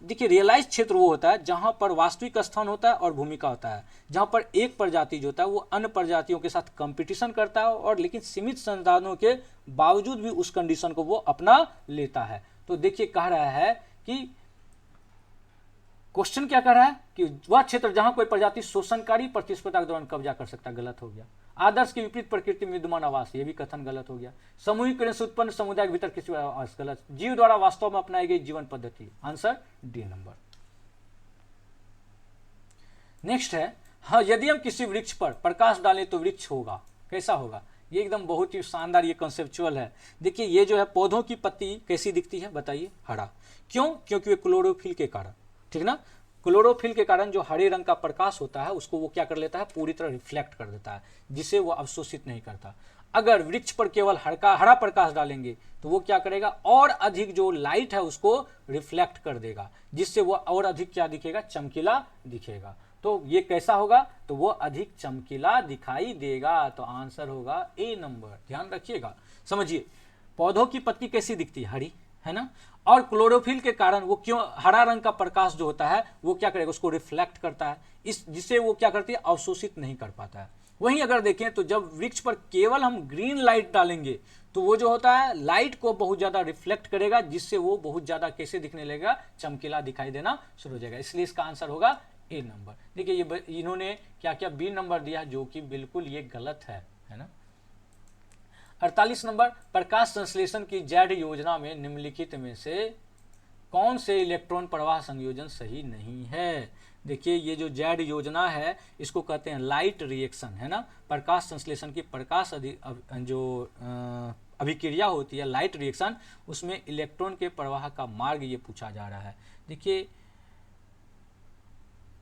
देखिए रियलाइज क्षेत्र वो होता है जहां पर वास्तविक स्थान होता है और भूमिका होता है, जहां पर एक प्रजाति जो होता है वो अन्य प्रजातियों के साथ कंपटीशन करता है और लेकिन सीमित संसाधनों के बावजूद भी उस कंडीशन को वो अपना लेता है। तो देखिए कह रहा है कि क्वेश्चन क्या कह रहा है कि वह क्षेत्र जहां कोई प्रजाति शोषणकारी प्रतिस्पर्धा के दौरान कब्जा कर सकता है, गलत हो गया। आदर्श की विपरीत प्रकृति में विद्यमान आवास, ये भी कथन गलत हो गया। सामूहिक से उत्पन्न समुदाय के भीतर किसी आवास, गलत। जीव द्वारा वास्तव में अपनाई गई जीवन पद्धति, आंसर डी नंबर। नेक्स्ट है, हाँ यदि हम किसी वृक्ष पर प्रकाश डालें तो वृक्ष होगा, कैसा होगा? ये एकदम बहुत ही शानदार, ये कंसेप्चुअल है। देखिए ये जो है पौधों की पत्ती कैसी दिखती है बताइए? हरा। क्यों? क्योंकि वे क्लोरोफिल के कारण, ठीक ना, क्लोरोफिल के कारण जो हरे रंग का प्रकाश होता है उसको वो क्या कर लेता है? पूरी तरह रिफ्लेक्ट कर देता है, जिसे वो अवशोषित नहीं करता। अगर वृक्ष पर केवल हरा प्रकाश डालेंगे तो वो क्या करेगा? और अधिक जो लाइट है उसको रिफ्लेक्ट कर देगा, जिससे वो और अधिक क्या दिखेगा? चमकीला दिखेगा। तो ये कैसा होगा? तो वो अधिक चमकीला दिखाई देगा। तो आंसर होगा ए नंबर। ध्यान रखिएगा, समझिए पौधों की पत्ती कैसी दिखती है? हरी, है ना, और क्लोरोफिल के कारण वो क्यों हरा रंग का प्रकाश जो होता है वो क्या करेगा? उसको रिफ्लेक्ट करता है, इस जिससे वो क्या करती है? अवशोषित नहीं कर पाता है। वहीं अगर देखें तो जब वृक्ष पर केवल हम ग्रीन लाइट डालेंगे तो वो जो होता है लाइट को बहुत ज्यादा रिफ्लेक्ट करेगा, जिससे वो बहुत ज्यादा कैसे दिखने लगेगा? चमकीला दिखाई देना शुरू हो जाएगा। इसलिए इसका आंसर होगा ए नंबर। देखिए ये इन्होंने क्या क्या बी नंबर दिया, जो कि बिल्कुल ये गलत है ना। 48 नंबर, प्रकाश संश्लेषण की जैड योजना में निम्नलिखित में से कौन से इलेक्ट्रॉन प्रवाह संयोजन सही नहीं है? देखिए ये जो जैड योजना है इसको कहते हैं लाइट रिएक्शन, है ना। प्रकाश संश्लेषण की प्रकाश जो अभिक्रिया होती है लाइट रिएक्शन, उसमें इलेक्ट्रॉन के प्रवाह का मार्ग ये पूछा जा रहा है। देखिए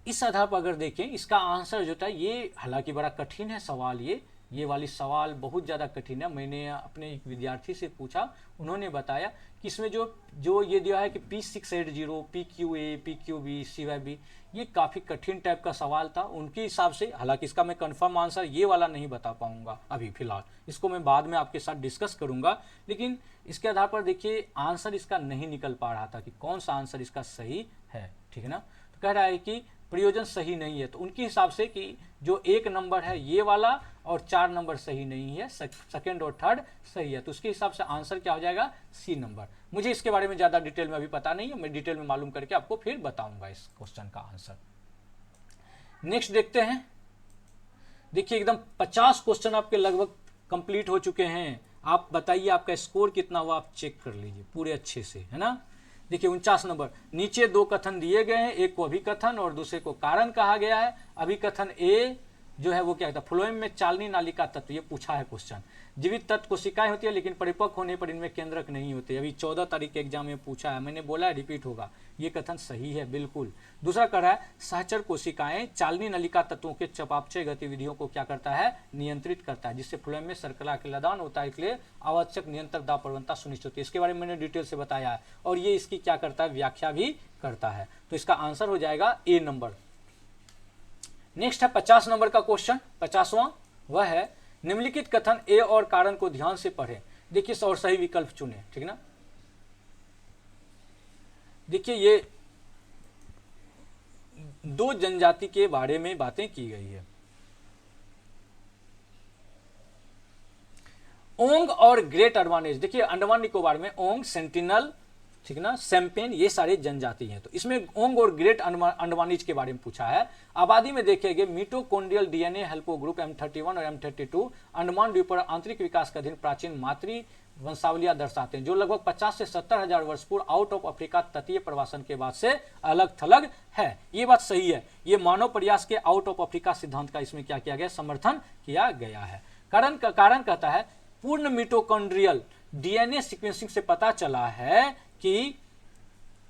इस आधार पर अगर देखें इसका आंसर जो था ये, हालांकि बड़ा कठिन है सवाल ये, ये वाली सवाल बहुत ज़्यादा कठिन है। मैंने अपने एक विद्यार्थी से पूछा, उन्होंने बताया कि इसमें जो जो ये दिया है कि P680, PQA, PQB, CYB, ये काफ़ी कठिन टाइप का सवाल था उनके हिसाब से। हालांकि इसका मैं कंफर्म आंसर ये वाला नहीं बता पाऊंगा अभी फिलहाल, इसको मैं बाद में आपके साथ डिस्कस करूंगा। लेकिन इसके आधार पर देखिए आंसर इसका नहीं निकल पा रहा था कि कौन सा आंसर इसका सही है, ठीक है ना। तो कह रहा है कि प्रयोजन सही नहीं है, तो उनके हिसाब से कि जो 1 नंबर है ये वाला और 4 नंबर सही नहीं है, सेकंड और थर्ड सही है, तो उसके हिसाब से आंसर क्या हो जाएगा, सी नंबर। मुझे इसके बारे में ज़्यादा डिटेल में अभी पता नहीं है, मैं डिटेल में मालूम करके आपको फिर बताऊंगा इस क्वेश्चन का आंसर। नेक्स्ट देखते हैं। देखिए एकदम 50 क्वेश्चन आपके लगभग कंप्लीट हो चुके हैं। आप बताइए आपका स्कोर कितना हुआ, आप चेक कर लीजिए पूरे अच्छे से, है ना। देखिए 49 नंबर। नीचे 2 कथन दिए गए हैं, एक को अभिकथन और दूसरे को कारण कहा गया है। अभिकथन ए जो है वो क्या कहता है, फ्लोएम में चालनी नालिका तत्व, ये पूछा है क्वेश्चन। जीवित तत्व कोशिकाएं होती है लेकिन परिपक्व होने पर इनमें केंद्रक नहीं होते। अभी 14 तारीख के एग्जाम में पूछा है, मैंने बोला रिपीट होगा, ये कथन सही है बिल्कुल। दूसरा कह रहा है सहचर कोशिकाएं चालनी नलिका तत्वों के चयापचय गतिविधियों को क्या करता है, नियंत्रित करता है, जिससे फ्लोएम में सर्कला के लदान होता है, इसलिए आवश्यक नियंत्रक दाब प्रवणता सुनिश्चित होती है। इसके बारे में मैंने डिटेल से बताया है और ये इसकी क्या करता है, व्याख्या भी करता है। तो इसका आंसर हो जाएगा ए नंबर। नेक्स्ट है 50 नंबर का क्वेश्चन, 50वां, वह है निम्नलिखित कथन ए और कारण को ध्यान से पढ़ें। देखिए और सही विकल्प चुने, ठीक ना। देखिए ये 2 जनजाति के बारे में बातें की गई है, ओंग और ग्रेट अंडमानेज। देखिए अंडमान निकोबार में ओंग, सेंटिनल, ठीक ना, सैम्पेन, ये सारे जनजाति हैं। तो इसमें ओंग और ग्रेट अंडमानीज के बारे में पूछा है। आबादी में देखे गए मिटोकॉन्ड्रियल डीएनए हेल्पो ग्रुप M31 और M32 अंडमान द्वीप पर आंतरिक विकास का अधीन प्राचीन मातृ वंशावलियां दर्शाते हैं, जो लगभग 50 से 70 हजार वर्ष पूर्व आउट ऑफ अफ्रीका तटीय प्रवासन के बाद से अलग थलग है। ये बात सही है, ये मानव प्रयास के आउट ऑफ अफ्रीका सिद्धांत का इसमें क्या किया गया, समर्थन किया गया है। कारण कहता है पूर्ण मिटोकॉन्ड्रियल डीएनए सीक्वेंसिंग से पता चला है कि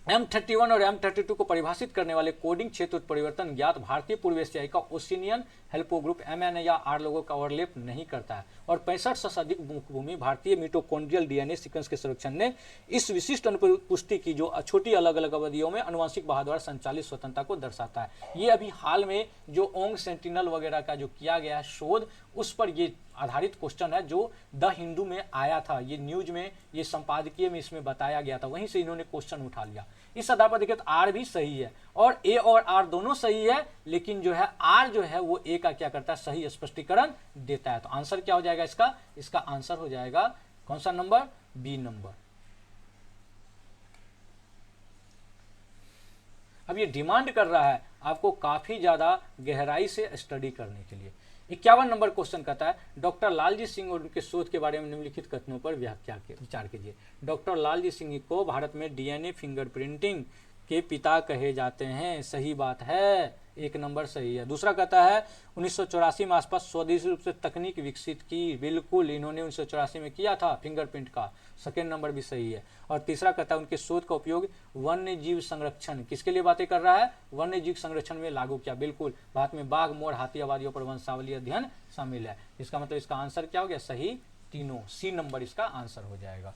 M31 और M32 को परिभाषित करने वाले कोडिंग क्षेत्र परिवर्तन ज्ञात भारतीय पूर्व एशियाई का ओसिनियन हेल्पो ग्रुप MN या R लोगों का ओवरलैप नहीं करता है, और 65 से अधिक मुखभूमि भारतीय मिटोकॉन्ड्रियल डीएनए सीक्वेंस के संरक्षण ने इस विशिष्ट अनुपुष्टि की जो छोटी अलग अलग अवधियों में अनुवांशिक बहाव द्वारा संचालित स्वतंत्रता को दर्शाता है। ये अभी हाल में जो ओंग सेंटिनल वगैरह का जो किया गया शोध, उस पर ये आधारित क्वेश्चन है जो द हिंदू में आया था, ये न्यूज में, ये संपादकीय में इसमें बताया गया था, वहीं से इन्होंने क्वेश्चन उठा लिया। इस आधार पर देखिए तो आर भी सही है और ए और आर दोनों सही है, लेकिन जो है आर जो है वो ए का क्या करता है, सही स्पष्टीकरण देता है। तो आंसर क्या हो जाएगा इसका आंसर हो जाएगा कौन सा नंबर, बी नंबर। अब ये डिमांड कर रहा है आपको काफी ज्यादा गहराई से स्टडी करने के लिए। 51 नंबर क्वेश्चन कहता है डॉक्टर लालजी सिंह और उनके शोध के बारे में निम्नलिखित कथनों पर विचार कीजिए। डॉक्टर लालजी सिंह को भारत में डीएनए फिंगरप्रिंटिंग के पिता कहे जाते हैं, सही बात है, 1 नंबर सही है। दूसरा कहता है 1984 में आसपास स्वदेशी रूप से तकनीक विकसित की, बिल्कुल इन्होंने 1984 में किया था फिंगरप्रिंट का, 2nd नंबर भी सही है। और तीसरा कहता है उनके शोध का उपयोग वन्य जीव संरक्षण, किसके लिए बातें कर रहा है, वन्य जीव संरक्षण में लागू किया, बिल्कुल भारत में बाघ, मोर, हाथी आबादियों पर वंशावली अध्ययन शामिल है। इसका मतलब इसका आंसर क्या हो गया, सही तीनों, सी नंबर इसका आंसर हो जाएगा।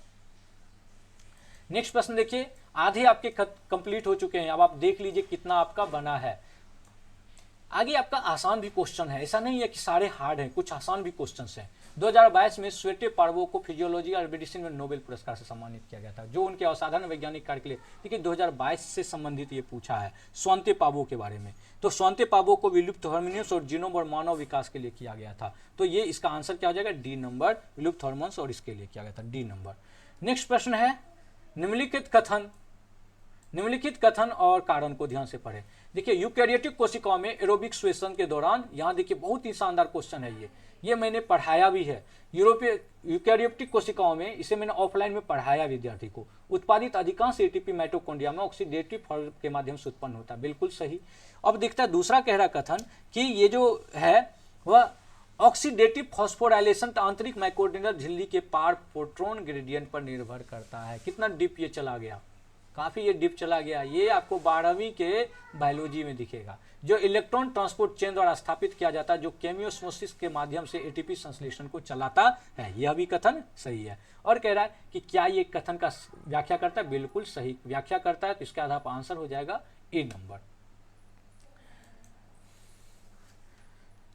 नेक्स्ट प्रश्न देखिए, आधे आपके कंप्लीट हो चुके हैं, अब आप देख लीजिए कितना आपका बना है। आगे आपका आसान भी क्वेश्चन है, ऐसा नहीं है कि सारे हार्ड हैं, कुछ आसान भी क्वेश्चंस हैं। 2022 में स्वेटे पार्वो को फिजियोलॉजी और मेडिसिन में नोबेल पुरस्कार से सम्मानित किया गया था, जो उनके असाधारण वैज्ञानिक कार्य के लिए, देखिए 2022 से संबंधित ये पूछा है स्वांते पावो के बारे में। तो स्वांते पावो को विलुप्त हार्मोन्स और जीनोम और मानव विकास के लिए किया गया था, तो ये इसका आंसर क्या हो जाएगा, डी नंबर, विलुप्त हार्मोन्स और इसके लिए किया गया था, डी नंबर। नेक्स्ट प्रश्न है निम्नलिखित कथन और कारण को ध्यान से पढ़ें। देखिए यूकैरियोटिक कोशिकाओं में एरोबिक श्वेसन के दौरान, यहाँ देखिए बहुत ही शानदार क्वेश्चन है ये मैंने पढ़ाया भी है। यूकैरियोटिक कोशिकाओं में, इसे मैंने ऑफलाइन में पढ़ाया विद्यार्थी को, उत्पादित अधिकांश एटीपी माइटोकॉन्ड्रिया में ऑक्सीडेटिव फॉर्म के माध्यम से उत्पन्न होता है, बिल्कुल सही। अब दिखता है दूसरा कह रहा कथन कि ये जो है वह ऑक्सीडेटिव फॉस्फोराइलेशन आंतरिक माइटोकॉन्ड्रियल झिल्ली के पार प्रोटॉन ग्रेडियंट पर निर्भर करता है। कितना डीप ये चला गया, काफ़ी ये डिप चला गया। ये आपको 12वीं के बायोलॉजी में दिखेगा। जो इलेक्ट्रॉन ट्रांसपोर्ट चेन द्वारा स्थापित किया जाता है, जो केमियोस्मोसिस के माध्यम से एटीपी संश्लेषण को चलाता है, यह भी कथन सही है। और कह रहा है कि क्या ये कथन का व्याख्या करता है, बिल्कुल सही व्याख्या करता है। तो इसके आधार पर आंसर हो जाएगा ए नंबर।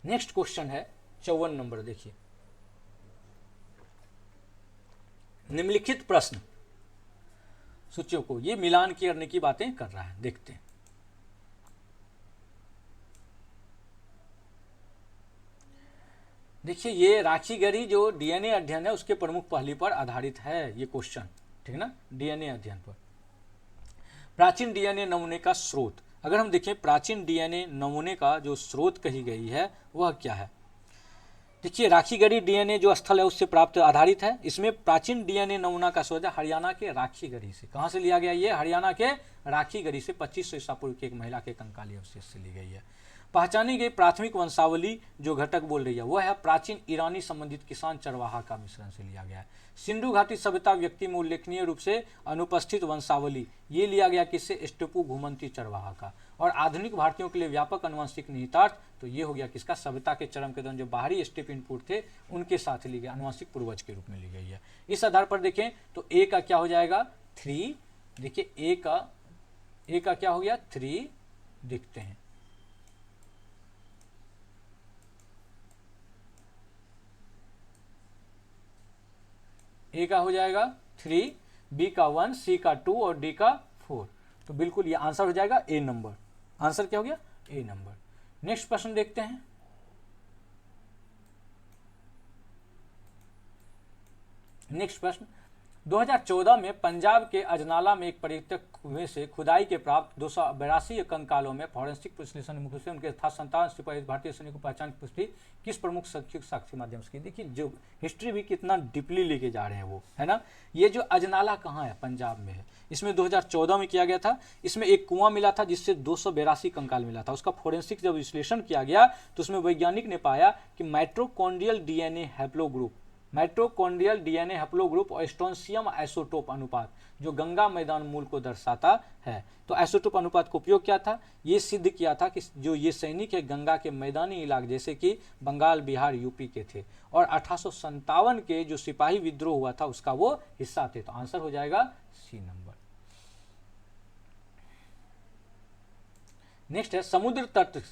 नेक्स्ट क्वेश्चन है 54 नंबर। देखिए, निम्नलिखित प्रश्न सूचियों को ये मिलान करने की बातें कर रहा है, देखते हैं। देखिए, ये राखीगढ़ी जो डीएनए अध्ययन है उसके प्रमुख पहलू पर आधारित है ये क्वेश्चन, ठीक ना, डीएनए अध्ययन पर। प्राचीन डीएनए नमूने का स्रोत, अगर हम देखें प्राचीन डीएनए नमूने का जो स्रोत कही गई है वह क्या है। देखिए, राखीगढ़ी डीएनए जो स्थल है उससे प्राप्त आधारित है। इसमें प्राचीन डीएनए नमूना का स्रोत है हरियाणा के राखीगढ़ी से। कहाँ से लिया गया? ये हरियाणा के राखीगढ़ी से 2500 ईसा पूर्व की एक महिला के कंकाली अवशेष से ली गई है। पहचानी गई प्राथमिक वंशावली जो घटक बोल रही है वह है प्राचीन ईरानी संबंधित किसान चरवाहा का मिश्रण से लिया गया है। सिंधु घाटी सभ्यता व्यक्ति में उल्लेखनीय रूप से अनुपस्थित वंशावली ये लिया गया किससे? स्टेपू घुमंती चरवाहा का। और आधुनिक भारतीयों के लिए व्यापक अनुवांशिक निहितार्थ तो ये हो गया किसका? सभ्यता के चरम के दौरान जो बाहरी स्टेप इनपुट थे उनके साथ ली गई, अनुवांशिक पूर्वज के रूप में ली गई है। इस आधार पर देखें तो ए का क्या हो जाएगा? 3। देखिए, ए का क्या हो गया? 3 देखते हैं। ए का हो जाएगा 3, बी का 1, सी का 2 और डी का 4। तो बिल्कुल ये आंसर हो जाएगा ए नंबर। आंसर क्या हो गया? ए नंबर। नेक्स्ट प्रश्न देखते हैं। नेक्स्ट प्रश्न, 2014 में पंजाब के अजनाला में एक पर्यटक कुएं से खुदाई के प्राप्त 282 कंकालों में फॉरेंसिक विश्लेषण मुख्य से उनके था संतान सिपाही भारतीय सैनिक को पहचान की पुष्टि किस प्रमुख शैक्षिक साक्ष्य माध्यम से की? देखिए, जो हिस्ट्री भी कितना डीपली लेके जा रहे हैं वो, है ना। ये जो अजनाला कहाँ है? पंजाब में है। इसमें 2014 में किया गया था। इसमें एक कुआं मिला था जिससे 282 कंकाल मिला था। उसका फोरेंसिक जब विश्लेषण किया गया तो उसमें वैज्ञानिक ने पाया कि mitochondrial DNA haplogroup, mitochondrial DNA haplogroup और स्ट्रोंशियम आइसोटोप अनुपात जो गंगा मैदान मूल को दर्शाता है। तो आइसोटोप अनुपात का उपयोग क्या था? ये सिद्ध किया था कि जो ये सैनिक है गंगा के मैदानी इलाके जैसे कि बंगाल, बिहार, यूपी के थे और 1857 के जो सिपाही विद्रोह हुआ था उसका वो हिस्सा थे। तो आंसर हो जाएगा सी नंबर। नेक्स्ट है समुद्र तट,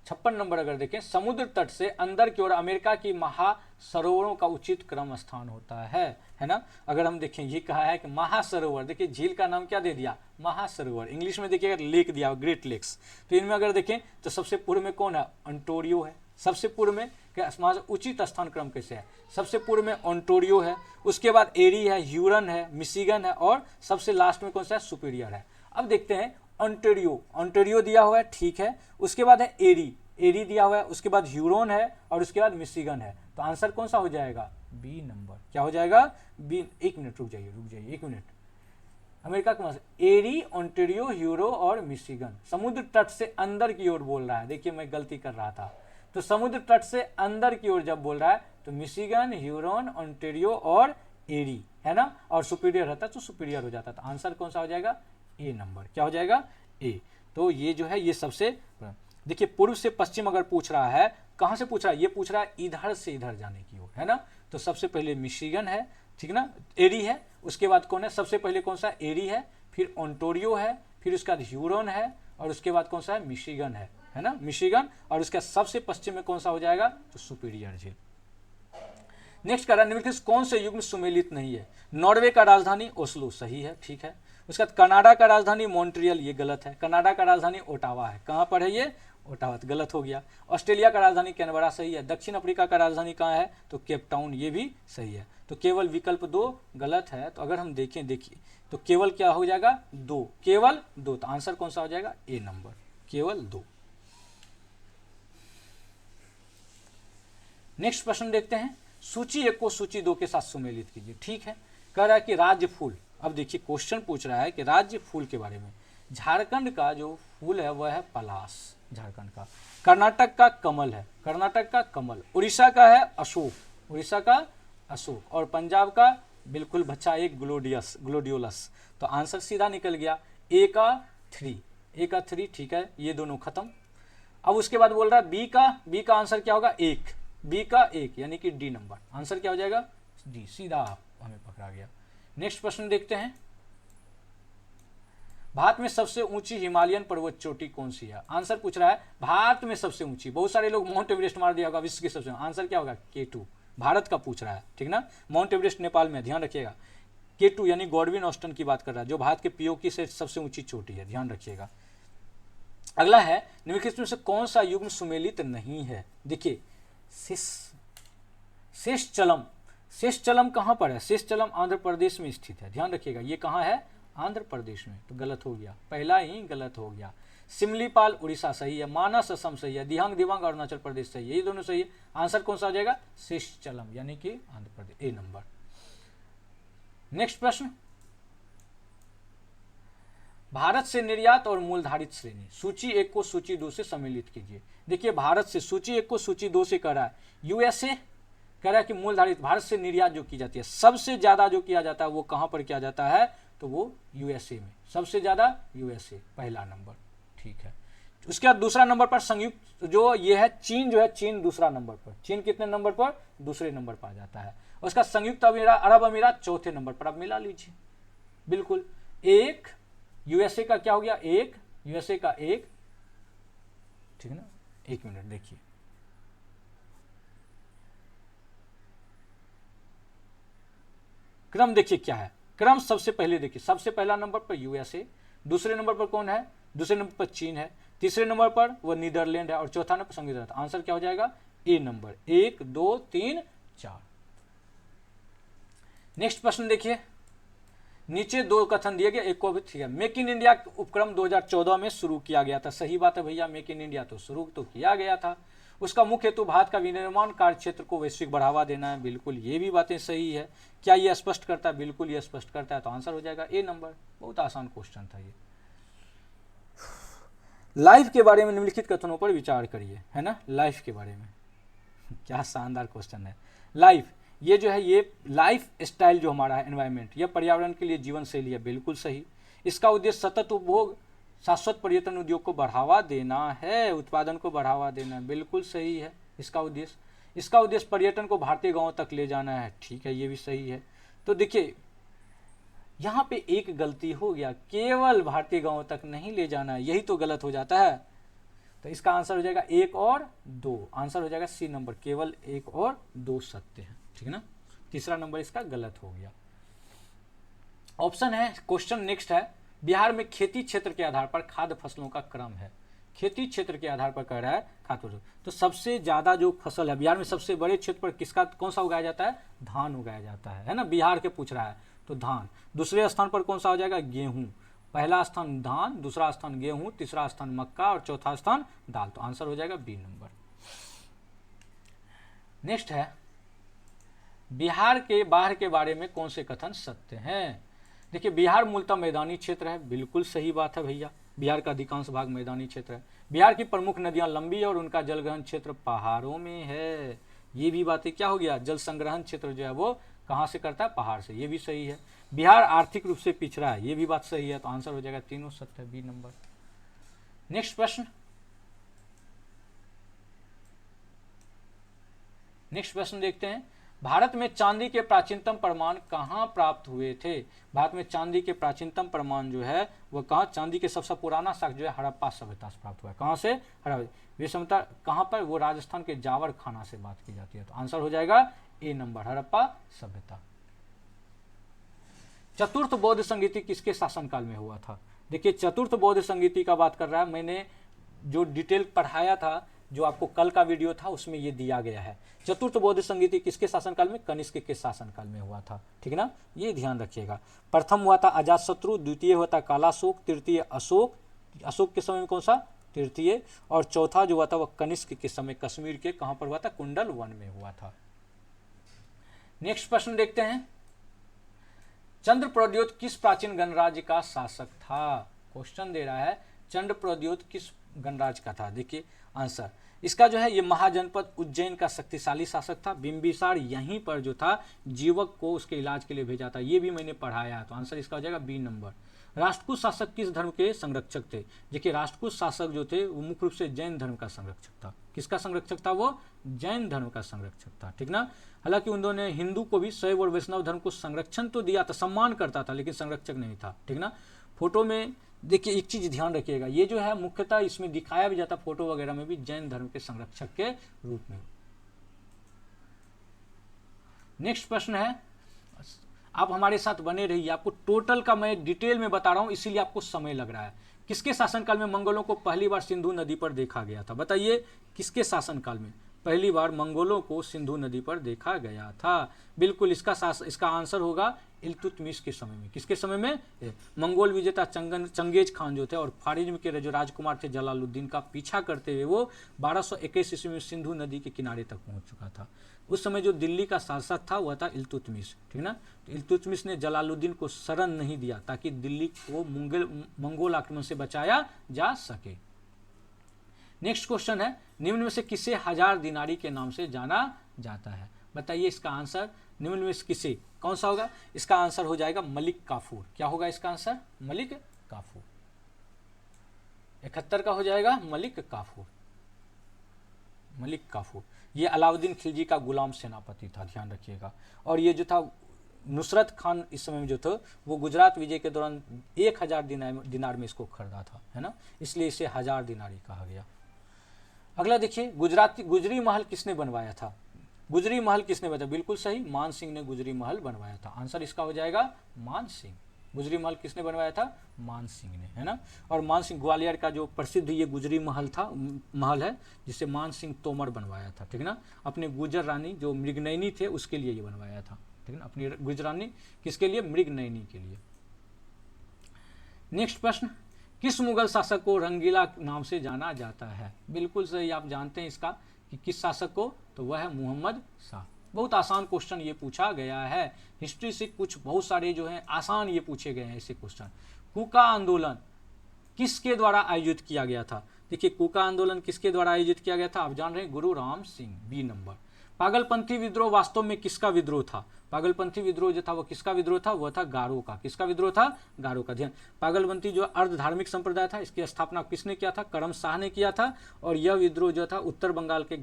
56 नंबर अगर देखें, समुद्र तट से अंदर की ओर अमेरिका की महासरोवरों का उचित क्रम स्थान होता है ना। अगर हम देखें ये कहा है कि महासरोवर, देखिए झील का नाम क्या दे दिया? महासरोवर। इंग्लिश में देखिए अगर लेक दिया, ग्रेट लेक्स, तो इनमें अगर देखें तो सबसे पूर्व में कौन है? ओंटारियो है। सबसे पूर्व में क्या उचित स्थान क्रम कैसे है? सबसे पूर्व में ओंटारियो है, उसके बाद एरी है, ह्यूरन है, मिशिगन है और सबसे लास्ट में कौन सा है? सुपीरियर है। अब देखते हैं ओंटारियो दिया हुआ है, ठीक है। उसके बाद है एरी दिया हुआ है, उसके बाद ह्यूरोन है और उसके बाद मिशिगन है। तो आंसर कौन सा हो जाएगा? B number. क्या हो जाएगा? बी। एक मिनट रुक जाइए 1 मिनट। अमेरिका का एरी, ओंटारियो, ह्यूरो और मिशिगन समुद्र तट से अंदर की ओर बोल रहा है। देखिए मैं गलती कर रहा था। तो समुद्र तट से अंदर की ओर जब बोल रहा है तो मिशिगन, ह्यूरोन, ओंटारियो और एरी, है ना। और सुपीरियर रहता तो सुपीरियर हो जाता। तो आंसर कौन सा हो जाएगा? ए नंबर। क्या हो जाएगा? ए। तो ये जो है ये सबसे, देखिए पूर्व से पश्चिम अगर पूछ रहा है, कहां से पूछ रहा है? ये पूछ रहा है इधर से इधर जाने की ओर, है ना। तो सबसे पहले मिशिगन है, ठीक ना, एरी है, उसके बाद कौन है? सबसे पहले कौन सा? एरी है, फिर ओंटारियो है, फिर उसके बाद ह्यूरोन है और उसके बाद कौन सा है? मिशिगन है ना, मिशिगन। और उसके सबसे पश्चिम में कौन सा हो जाएगा? तो सुपीरियर झील। नेक्स्ट कह रहा है निम्नलिखित कौन से युग्म सुमेलित नहीं है? नॉर्वे का राजधानी ओस्लो, सही है, ठीक है। उसके बाद कनाडा का राजधानी मॉन्ट्रियल, ये गलत है। कनाडा का राजधानी ओटावा है। कहाँ पर है ये? ओटावा, तो गलत हो गया। ऑस्ट्रेलिया का राजधानी कैनबरा, सही है। दक्षिण अफ्रीका का राजधानी कहाँ है? तो केप टाउन, ये भी सही है। तो केवल विकल्प 2 गलत है। तो अगर हम देखें, देखिए तो केवल क्या हो जाएगा? 2, केवल 2। तो आंसर कौन सा हो जाएगा? ए नंबर, केवल 2। नेक्स्ट प्रश्न देखते हैं। सूची 1 को सूची 2 के साथ सुमेलित कीजिए, ठीक है। कह रहा है कि राज्य फूल, अब देखिए क्वेश्चन पूछ रहा है कि राज्य फूल के बारे में। झारखंड का जो फूल है वह है पलाश, झारखंड का। कर्नाटक का कमल है, कर्नाटक का कमल। उड़ीसा का है अशोक, उड़ीसा का अशोक। और पंजाब का बिल्कुल बच्चा, एक ग्लोडियोलस। तो आंसर सीधा निकल गया ए का 3, ठीक है, ये दोनों खत्म। अब उसके बाद बोल रहा है बी का आंसर क्या होगा, बी का 1 यानी कि डी नंबर, आंसर क्या हो जाएगा डी, सीधा हमें पकड़ा गया। नेक्स्ट प्रश्न देखते हैं, भारत में सबसे ऊंची हिमालयन पर्वत चोटी कौन सी है। आंसर पूछ रहा है भारत में सबसे ऊंची, बहुत सारे लोग माउंट एवरेस्ट मार दिया होगा विश्व की सबसे, आंसर क्या होगा K2, भारत का पूछ रहा है, ठीक ना। माउंट एवरेस्ट नेपाल में, ध्यान रखिएगा। K2 यानी गॉडविन ऑस्टन की बात कर रहा है, जो भारत के पीओके से सबसे ऊंची चोटी है, ध्यान रखिएगा। अगला है निम्नलिखित में से कौन सा युग्म सुमेलित नहीं है। देखिए शेषचलम कहां पर है, शेषचलम आंध्र प्रदेश में स्थित है, ध्यान रखिएगा। ये कहां है, आंध्र प्रदेश में, तो गलत हो गया, पहला ही गलत हो गया। सिमलीपाल उड़ीसा सही है, मानस असम सही है, दिहांग दिवांग अरुणाचल प्रदेश सही है, ये दोनों सही है। आंसर कौन सा आ जाएगा, शेषचलम यानी कि आंध्र प्रदेश, ए नंबर। नेक्स्ट प्रश्न, भारत से निर्यात और मूलधारित श्रेणी, सूची 1 को सूची 2 से सम्मिलित कीजिए। देखिए भारत से, सूची 1 को सूची 2 से कह रहा है यूएसए, कह रहा है कि मूलधारित, भारत से निर्यात जो की जाती है सबसे ज्यादा जो किया जाता है वो कहां पर किया जाता है, तो वो यूएसए में, सबसे ज्यादा यूएसए, पहला नंबर, ठीक है। उसके बाद दूसरा नंबर पर संयुक्त जो ये है चीन, जो है चीन दूसरा नंबर पर, चीन कितने नंबर पर, दूसरे नंबर पर आ जाता है। उसका संयुक्त अरब अमीरात चौथे नंबर पर, आप मिला लीजिए बिल्कुल। एक यूएसए का क्या हो गया, एक यूएसए का 1, ठीक है ना। 1 मिनट देखिए, क्रम देखिए क्या है, क्रम सबसे पहले देखिए, सबसे पहला नंबर पर यूएसए, दूसरे नंबर पर कौन है, दूसरे नंबर पर चीन है, तीसरे नंबर पर वह नीदरलैंड है और चौथा नंबर संयुक्त अरब। आंसर क्या हो जाएगा, ए नंबर, 1 2 3 4। नेक्स्ट प्रश्न देखिए, नीचे 2 कथन दिए गए, एक को भी ठीक है। मेक इन इंडिया उपक्रम 2014 में शुरू किया गया था, सही बात है भैया, मेक इन इंडिया तो शुरू तो किया गया था। उसका मुख्य हेतु भारत का विनिर्माण कार्य क्षेत्र को वैश्विक बढ़ावा देना है, बिल्कुल ये भी बातें सही है। क्या ये स्पष्ट करता है, बिल्कुल ये स्पष्ट करता है, तो आंसर हो जाएगा ए नंबर, बहुत आसान क्वेश्चन था ये। लाइफ के बारे में निम्नलिखित कथनों पर विचार करिए, है ना, लाइफ के बारे में क्या शानदार क्वेश्चन है। लाइफ, ये जो है ये लाइफ स्टाइल जो हमारा है, एनवायरनमेंट, यह पर्यावरण के लिए जीवन शैली है, बिल्कुल सही। इसका उद्देश्य सतत उपभोग, शाश्वत पर्यटन उद्योग को बढ़ावा देना है, उत्पादन को बढ़ावा देना है, बिल्कुल सही है इसका उद्देश्य पर्यटन को भारतीय गांवों तक ले जाना है, ठीक है, ये भी सही है। तो देखिए यहाँ पे एक गलती हो गया, केवल भारतीय गांवों तक नहीं ले जाना है, यही तो गलत हो जाता है। तो इसका आंसर हो जाएगा 1 और 2, आंसर हो जाएगा सी नंबर, केवल 1 और 2 सत्य है, ठीक है ना। तीसरा नंबर इसका गलत हो गया। ऑप्शन है, क्वेश्चन नेक्स्ट है, बिहार में खेती क्षेत्र के आधार पर खाद्य फसलों का क्रम है। खेती क्षेत्र के आधार पर कह रहा है खाद्य फसल, तो सबसे ज्यादा जो फसल है बिहार में, सबसे बड़े क्षेत्र पर किसका, कौन सा उगाया जाता है, धान उगाया जाता है ना, बिहार के पूछ रहा है तो धान। दूसरे स्थान पर कौन सा हो जाएगा, गेहूं, पहला स्थान धान, दूसरा स्थान गेहूं, तीसरा स्थान मक्का और चौथा स्थान दाल, तो आंसर हो जाएगा बी नंबर। नेक्स्ट है, बिहार के बाढ़ के बारे में कौन से कथन सत्य हैं। देखिए बिहार मूलतः मैदानी क्षेत्र है, बिल्कुल सही बात है भैया, बिहार का अधिकांश भाग मैदानी क्षेत्र है। बिहार की प्रमुख नदियां लंबी है और उनका जलग्रहण क्षेत्र पहाड़ों में है, ये भी बातें क्या हो गया, जल संग्रहण क्षेत्र जो है वो कहाँ से करता है, पहाड़ से, ये भी सही है। बिहार आर्थिक रूप से पिछड़ा है, ये भी बात सही है, तो आंसर हो जाएगा तीनों सत्य, बी नंबर। नेक्स्ट प्रश्न देखते हैं, भारत में चांदी के प्राचीनतम प्रमाण कहाँ प्राप्त हुए थे। भारत में चांदी के प्राचीनतम प्रमाण जो है वह कहाँ, चांदी के सबसे पुराना साक्ष्य जो है हड़प्पा सभ्यता से प्राप्त हुआ है। कहाँ से, हड़प्पा कहाँ पर, वो राजस्थान के जावर खाना से बात की जाती है, तो आंसर हो जाएगा ए नंबर, हड़प्पा सभ्यता। चतुर्थ बौद्ध संगीति किसके शासनकाल में हुआ था। देखिए चतुर्थ बौद्ध संगीति का बात कर रहा है, मैंने जो डिटेल पढ़ाया था, जो आपको कल का वीडियो था उसमें ये दिया गया है। चतुर्थ बौद्ध संगीति किसके शासनकाल में, कनिष्क के शासनकाल में हुआ था, ठीक है ना, ये ध्यान रखिएगा। प्रथम हुआ था अजातशत्रु, द्वितीय हुआ था कालाशोक, तृतीय अशोक, अशोक के समय में कौन सा, तृतीय, और चौथा जो हुआ था वह कनिष्क के समय कश्मीर के कहां पर हुआ था, कुंडल वन में हुआ था। नेक्स्ट प्रश्न देखते हैं, चंद्रप्रद्योत किस प्राचीन गणराज्य का शासक था। क्वेश्चन दे रहा है चंद्रप्रद्योत किस गणराज्य का था। देखिए आंसर, इसका जो है ये महाजनपद उज्जैन का शक्तिशाली शासक था। बिंबिसार यहीं पर जो था जीवक को उसके इलाज के लिए भेजा था, ये भी मैंने पढ़ाया है। तो आंसर इसका हो जाएगा बी नंबर। राष्ट्रकूट शासक किस धर्म के संरक्षक थे? देखिए राष्ट्रकूट शासक जो थे वो मुख्य रूप से जैन धर्म का संरक्षक था। किसका संरक्षक था? वो जैन धर्म का संरक्षक था, ठीक ना। हालांकि उन्होंने हिंदू को भी, शैव और वैष्णव धर्म को संरक्षण तो दिया था, सम्मान करता था, लेकिन संरक्षक नहीं था, ठीक ना। फोटो में देखिए एक चीज ध्यान रखिएगा, ये जो है मुख्यतः इसमें दिखाया भी जाता फोटो वगैरह में भी जैन धर्म के संरक्षक के रूप में। नेक्स्ट प्रश्न है, आप हमारे साथ बने रहिए, आपको टोटल का मैं डिटेल में बता रहा हूं इसीलिए आपको समय लग रहा है। किसके शासनकाल में मंगोलों को पहली बार सिंधु नदी पर देखा गया था? बताइए किसके शासनकाल में पहली बार मंगोलों को सिंधु नदी पर देखा गया था? बिल्कुल इसका आंसर होगा इल्तुतमिश के समय में। किसके समय में? मंगोल विजेता चंगेज खान जो थे और ख्वारिज्म के जो राजकुमार थे जलालुद्दीन का पीछा करते हुए वो 1221 ईस्वी में सिंधु नदी के किनारे तक पहुंच चुका था। उस समय जो दिल्ली का शासक था वह था इल्तुतमिश, ठीक ना। तो इल्तुतमिश ने जलालुद्दीन को शरण नहीं दिया ताकि दिल्ली को मंगोल आक्रमण से बचाया जा सके। नेक्स्ट क्वेश्चन है, निम्न में से किसे 1000 दिनारी के नाम से जाना जाता है? बताइए इसका आंसर निम्न में से किसे, कौन सा होगा? इसका आंसर हो जाएगा मलिक काफूर। क्या होगा इसका आंसर? मलिक काफूर। 71 का हो जाएगा मलिक काफूर। मलिक काफूर ये अलाउद्दीन खिलजी का गुलाम सेनापति था, ध्यान रखिएगा। और ये जो था नुसरत खान इस समय में जो था वो गुजरात विजय के दौरान 1000 दिनार में इसको खरीदा था, है ना, इसलिए इसे 1000 दिनारी कहा गया। अगला देखिए, गुजरी महल किसने बनवाया था? गुजरी महल किसने बनवाया? बिल्कुल सही, मान सिंह ने गुजरी महल बनवाया था। आंसर इसका हो जाएगा मान सिंह। गुजरी महल किसने बनवाया था? मान सिंह ने, है ना। और मान सिंह ग्वालियर का जो प्रसिद्ध ये गुजरी महल है जिसे मान सिंह तोमर बनवाया था, ठीक ना। अपने गुजर रानी जो मृगनयनी थे उसके लिए ये बनवाया था, ठीक ना। अपनी गुजर रानी किसके लिए? मृगनयनी के लिए। नेक्स्ट प्रश्न, किस मुगल शासक को रंगीला नाम से जाना जाता है? बिल्कुल सही, आप जानते हैं इसका कि किस शासक को, तो वह है मोहम्मद शाह। बहुत आसान क्वेश्चन ये पूछा गया है, हिस्ट्री से कुछ बहुत सारे जो हैं आसान ये पूछे गए हैं ऐसे क्वेश्चन। कूका आंदोलन किसके द्वारा आयोजित किया गया था? देखिए कूका आंदोलन किसके द्वारा आयोजित किया गया था? आप जान रहे हैं, गुरु राम सिंह, बी नंबर। पागलपंथी विद्रोह वास्तव में किसका विद्रोह था? पागलपंथी विद्रोह जो था वो किसका विद्रोह था? वह था गारो का। किसका विद्रोह था? गारो का। ध्यान, पागलपंथी जो अर्ध धार्मिक संप्रदाय था इसकी स्थापना किसने किया था? करम शाह ने किया था। और यह विद्रोह जो था उत्तर बंगाल के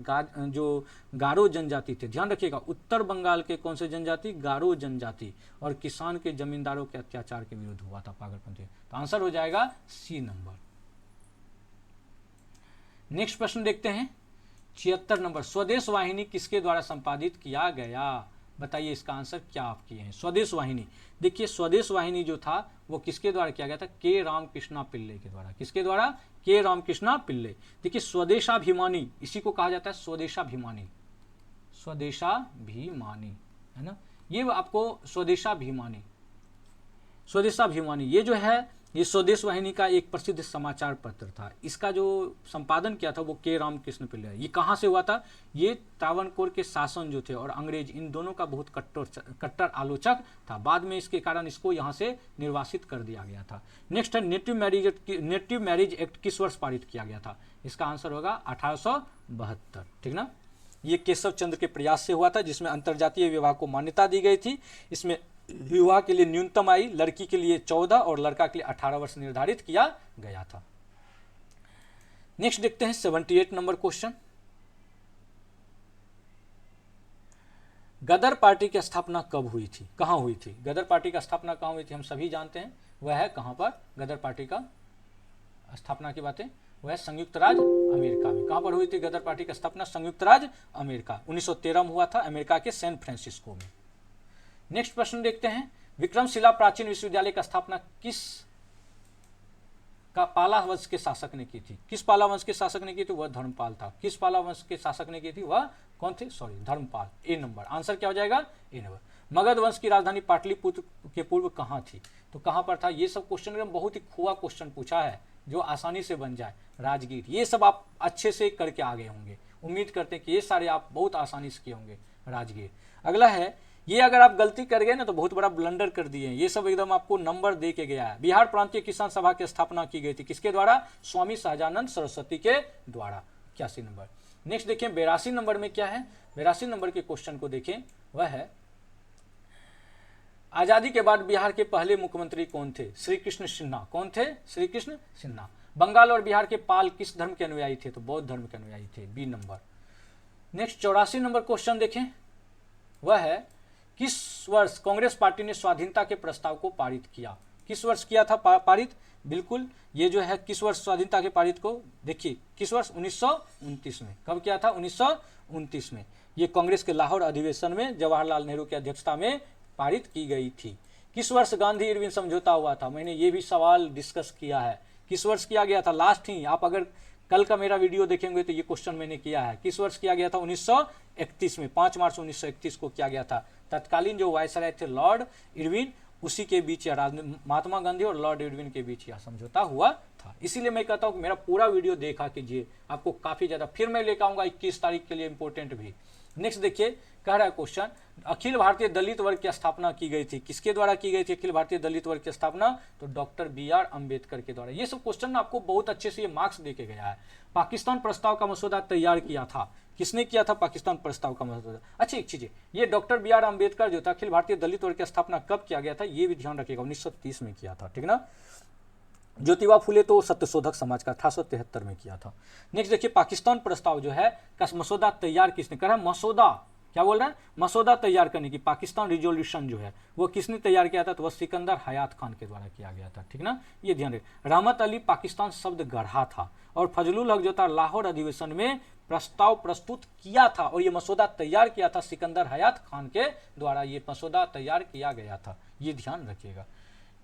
जो गारो जनजाति थे, ध्यान रखिएगा, उत्तर बंगाल के कौन से जनजाति? गारो जनजाति, और किसान के जमींदारों के अत्याचार के विरुद्ध हुआ था पागलपंथी। तो आंसर हो जाएगा सी नंबर। नेक्स्ट प्रश्न देखते हैं, 76 नंबर, स्वदेश वाहिनी किसके द्वारा संपादित किया गया? बताइए इसका आंसर क्या आप किए हैं? स्वदेश वाहिनी, देखिए स्वदेश वाहिनी जो था वो किसके द्वारा किया गया था? के रामकृष्णा पिल्ले के द्वारा। किसके द्वारा? के रामकृष्णा पिल्ले। देखिए स्वदेशाभिमानी इसी को कहा जाता है, स्वदेशाभिमानी, स्वदेशाभिमानी, है ना। ये आपको स्वदेशाभिमानी ये जो है ये स्वदेश वाहिनी का एक प्रसिद्ध समाचार पत्र था। इसका जो संपादन किया था वो के रामकृष्ण पिल्ले। ये कहाँ से हुआ था? ये त्रावणकोर के शासन जो थे और अंग्रेज, इन दोनों का बहुत कट्टर आलोचक था। बाद में इसके कारण इसको यहाँ से निर्वासित कर दिया गया था। नेक्स्ट है, नेटिव मैरिज एक्ट किस वर्ष पारित किया गया था? इसका आंसर होगा 1872, ठीक ना। ये केशव चंद्र के प्रयास से हुआ था जिसमें अंतर्जातीय विवाह को मान्यता दी गई थी। इसमें विवाह के लिए न्यूनतम आयु लड़की के लिए 14 और लड़का के लिए 18 वर्ष निर्धारित किया गया था। नेक्स्ट देखते हैं 78 नंबर क्वेश्चन, गदर पार्टी की स्थापना कब हुई थी? कहां हुई थी? गदर पार्टी की स्थापना कहां हुई थी? हम सभी जानते हैं, वह है कहां पर गदर पार्टी का स्थापना की बातें, वह संयुक्त राज्य अमेरिका में। कहां पर हुई थी गदर पार्टी की स्थापना? संयुक्त राज्य अमेरिका, 1913 में हुआ था, अमेरिका के सैन फ्रांसिस्को में। नेक्स्ट प्रश्न देखते हैं, विक्रमशिला प्राचीन विश्वविद्यालय की स्थापना किस का पाला वंश के शासक ने की थी? किस पाला वंश के शासक ने की थी? वह धर्मपाल था। किस पाला वंश के शासक ने की थी? वह कौन थे? धर्मपाल, ए नंबर। आंसर क्या हो जाएगा? ए नंबर। मगध वंश की राजधानी पाटलिपुत्र के पूर्व कहाँ थी? तो कहाँ पर था? ये सब क्वेश्चन में बहुत ही खुआ क्वेश्चन पूछा है जो आसानी से बन जाए। राजगीर, ये सब आप अच्छे से करके आ गए होंगे, उम्मीद करते हैं कि ये सारे आप बहुत आसानी से किए होंगे। राजगीर। अगला है, ये अगर आप गलती कर गए ना तो बहुत बड़ा ब्लंडर कर दिए। ये सब एकदम आपको नंबर दे के गया है। बिहार प्रांतीय किसान सभा की स्थापना की गई थी किसके द्वारा? स्वामी सहजानंद सरस्वती के द्वारा, 81 नंबर। नेक्स्ट देखिए 82 नंबर में क्या है, 82 नंबर के क्वेश्चन को देखें, वह है आजादी के बाद बिहार के पहले मुख्यमंत्री कौन थे? श्री कृष्ण सिन्हा। कौन थे? श्री कृष्ण सिन्हा। बंगाल और बिहार के पाल किस धर्म के अनुयायी थे? तो बौद्ध धर्म के अनुयायी थे, B number. Next 84 number question देखें, वह है किस वर्ष कांग्रेस पार्टी ने स्वाधीनता के प्रस्ताव को पारित किया? किस वर्ष किया था पारित? बिल्कुल, ये जो है किस वर्ष स्वाधीनता के पारित को देखिए, किस वर्ष? 1929 में। कब किया था? 1929 में। ये कांग्रेस के लाहौर अधिवेशन में जवाहरलाल नेहरू की अध्यक्षता में पारित की गई थी। किस वर्ष गांधी इरविन समझौता हुआ था? मैंने ये भी सवाल डिस्कस किया है, किस वर्ष किया गया था? लास्ट ही आप अगर कल का मेरा वीडियो देखेंगे तो ये क्वेश्चन मैंने किया है। किस वर्ष किया गया था? 1931 में, 5 मार्च 1931 को किया गया था। तत्कालीन जो वायसराय थे लॉर्ड इरविन, उसी के बीच महात्मा गांधी और लॉर्ड इरविन के बीच यह समझौता हुआ था। इसीलिए मैं कहता हूं कि मेरा पूरा वीडियो देखा कीजिए, आपको काफी ज्यादा। फिर मैं लेकर आऊंगा 21 तारीख के लिए इंपॉर्टेंट भी। नेक्स्ट देखिए, कह रहा है क्वेश्चन, अखिल भारतीय दलित वर्ग की स्थापना की गई थी, किसके द्वारा की गई थी अखिल भारतीय दलित वर्ग की स्थापना? तो डॉक्टर बी.आर. अम्बेडकर के द्वारा। ये सब क्वेश्चन आपको बहुत अच्छे से ये मार्क्स देके गया है। पाकिस्तान प्रस्ताव का मसौदा तैयार किया था, किसने किया था पाकिस्तान प्रस्ताव का मसौदा? अच्छा एक चीज, ये डॉक्टर बी.आर. अम्बेडकर जो था, अखिल भारतीय दलित वर्ग की स्थापना कब किया गया था? ये भी ध्यान रखिएगा, 1930 में किया था, ठीक ना। ज्योतिबा फुले तो सत्यशोधक समाज का 1873 में किया था। नेक्स्ट देखिए, पाकिस्तान प्रस्ताव जो है का मसौदा तैयार किसने करा? मसौदा क्या बोल रहा है? मसौदा तैयार करने की, पाकिस्तान रिजोल्यूशन जो है वो किसने तैयार किया था? तो वह सिकंदर हयात खान के द्वारा किया गया था, ठीक ना, ये ध्यान रखिए। रहमत अली पाकिस्तान शब्द गढ़ा था, और फजलुल हक जो था लाहौर अधिवेशन में प्रस्ताव प्रस्तुत किया था, और ये मसौदा तैयार किया था सिकंदर हयात खान के द्वारा। ये मसौदा तैयार किया गया था, ये ध्यान रखिएगा।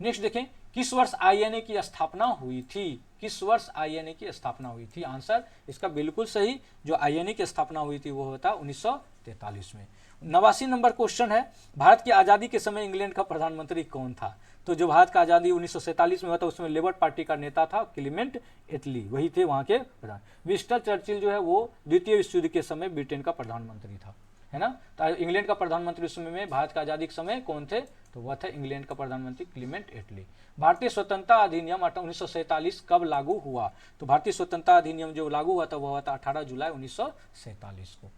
नेक्स्ट देखें, किस वर्ष आईएनए की स्थापना हुई थी? किस वर्ष आईएनए की स्थापना हुई थी? आंसर इसका बिल्कुल सही, जो आईएनए की स्थापना हुई थी वो होता 1943 में। 89 नंबर क्वेश्चन है, भारत की आजादी के समय इंग्लैंड का प्रधानमंत्री कौन था? तो जो भारत का आजादी 1947 में हुआ था उसमें लेबर पार्टी का नेता था क्लीमेंट एटली, वही थे वहां के प्रधान। विंस्टन चर्चिल जो है वो द्वितीय विश्व युद्ध के समय ब्रिटेन का प्रधानमंत्री था, है ना। तो इंग्लैंड का प्रधानमंत्री उस समय में भारत का आजादी के समय कौन थे? तो वह थे इंग्लैंड का प्रधानमंत्री क्लीमेंट एटली। भारतीय स्वतंत्रता अधिनियम 1947 कब लागू हुआ? तो भारतीय स्वतंत्रता अधिनियम जो लागू हुआ था वह हुआ था 18 जुलाई 1947 को।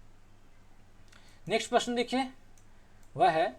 नेक्स्ट प्रश्न देखिए, वह है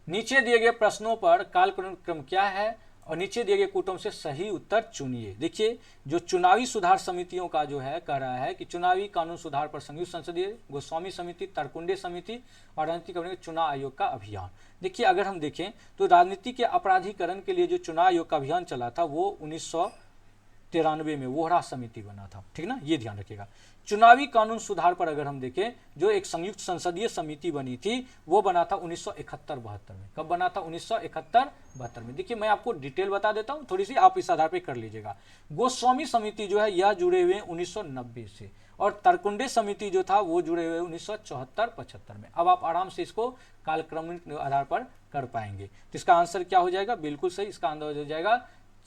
नीचे दिए गए प्रश्नों पर कालक्रम क्या है, और नीचे दिए गए कूटों से सही उत्तर चुनिए। देखिए, जो चुनावी सुधार समितियों का जो है कह रहा है कि चुनावी कानून सुधार पर संयुक्त संसदीय गोस्वामी समिति, तरकुंडे समिति और राजनीतिक चुनाव आयोग का अभियान। देखिए, अगर हम देखें तो राजनीति के अपराधीकरण के लिए जो चुनाव आयोग का अभियान चला था वो 1993 में वोहरा समिति बना था, ठीक ना, ये ध्यान रखिएगा। चुनावी कानून सुधार पर अगर हम देखें, जो एक संयुक्त संसदीय समिति बनी थी वो बना था 1971-72 में। कब बना था? 1971-72 में। देखिए, मैं आपको डिटेल बता देता हूं, थोड़ी सी आप इस आधार पर कर लीजिएगा। गोस्वामी समिति जो है यह जुड़े हुए 1990 से, और तरकुंडे समिति जो था वो जुड़े हुए 1974-75 में। अब आप आराम से इसको कालक्रमिक आधार पर कर पाएंगे। तो इसका आंसर क्या हो जाएगा? बिल्कुल सही, इसका आंसर हो जाएगा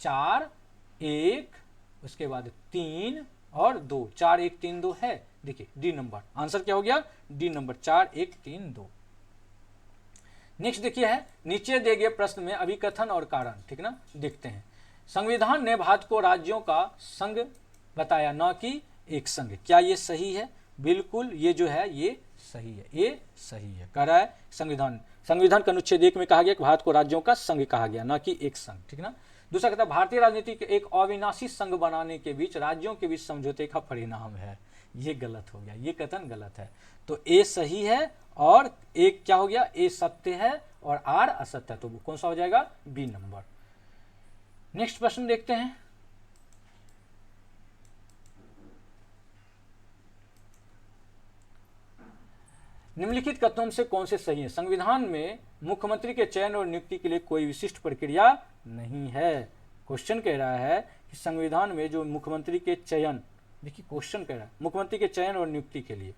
4, 1, उसके बाद 3 और 2। 4, 1, 3, 2 है। देखिए डी नंबर, आंसर क्या हो गया? D number, 4, 1, 3, 2। नेक्स्ट देखिए है, नीचे दिए गए प्रश्न में अभिकथन और कारण, ठीक ना, देखते हैं। संविधान ने भारत को राज्यों का संघ बताया, न कि एक संघ। क्या ये सही है? बिल्कुल, ये जो है ये सही है, ये सही है। कह रहा है संविधान का अनुच्छेद 1 में कहा गया कि भारत को राज्यों का संघ कहा गया, न कि एक संघ, ठीक ना। दूसरा कहता है भारतीय राजनीति के एक अविनाशी संघ बनाने के बीच राज्यों के बीच समझौते का परिणाम है। ये गलत हो गया, ये कथन गलत है। तो ए सही है और एक क्या हो गया? ए सत्य है और आर असत्य है। तो कौन सा हो जाएगा? B number. नेक्स्ट प्रश्न देखते हैं। निम्नलिखित कथनों से कौन से सही है? संविधान में मुख्यमंत्री के चयन और नियुक्ति के लिए कोई विशिष्ट प्रक्रिया नहीं है। क्वेश्चन कह रहा है कि संविधान में जो मुख्यमंत्री के चयन, देखिए क्वेश्चन कह रहा है मुख्यमंत्री के चयन और नियुक्ति के लिए,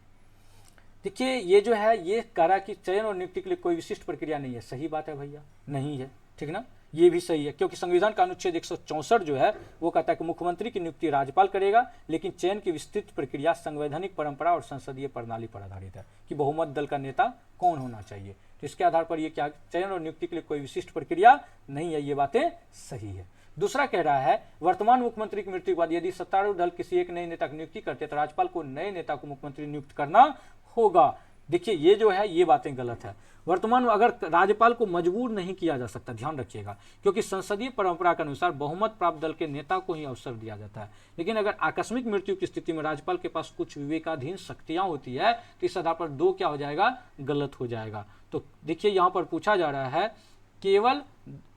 देखिए ये जो है ये कह रहा है कि चयन और नियुक्ति के लिए कोई विशिष्ट प्रक्रिया नहीं है। सही बात है भैया, नहीं है, ठीक ना, ये भी सही है, क्योंकि संविधान का अनुच्छेद 164 जो है वो कहता है कि मुख्यमंत्री की नियुक्ति राज्यपाल करेगा, लेकिन चयन की विस्तृत प्रक्रिया संवैधानिक परंपरा और संसदीय प्रणाली पर आधारित है कि बहुमत दल का नेता कौन होना चाहिए। तो इसके आधार पर ये क्या, चयन और नियुक्ति के लिए कोई विशिष्ट प्रक्रिया नहीं है, ये बातें सही है। दूसरा कह रहा है वर्तमान मुख्यमंत्री की मृत्यु के बाद यदि सत्तारूढ़ दल किसी एक नए नेता की नियुक्ति करते तो राज्यपाल को नए नेता को मुख्यमंत्री नियुक्त करना होगा। देखिए ये जो है ये बातें गलत है। वर्तमान अगर राज्यपाल को मजबूर नहीं किया जा सकता, ध्यान रखिएगा, क्योंकि संसदीय परंपरा के अनुसार बहुमत प्राप्त दल के नेता को ही अवसर दिया जाता है। लेकिन अगर आकस्मिक मृत्यु की स्थिति में राज्यपाल के पास कुछ विवेकाधीन शक्तियां होती है तो इस आधार पर 2 क्या हो जाएगा, गलत हो जाएगा। तो देखिए यहां पर पूछा जा रहा है केवल,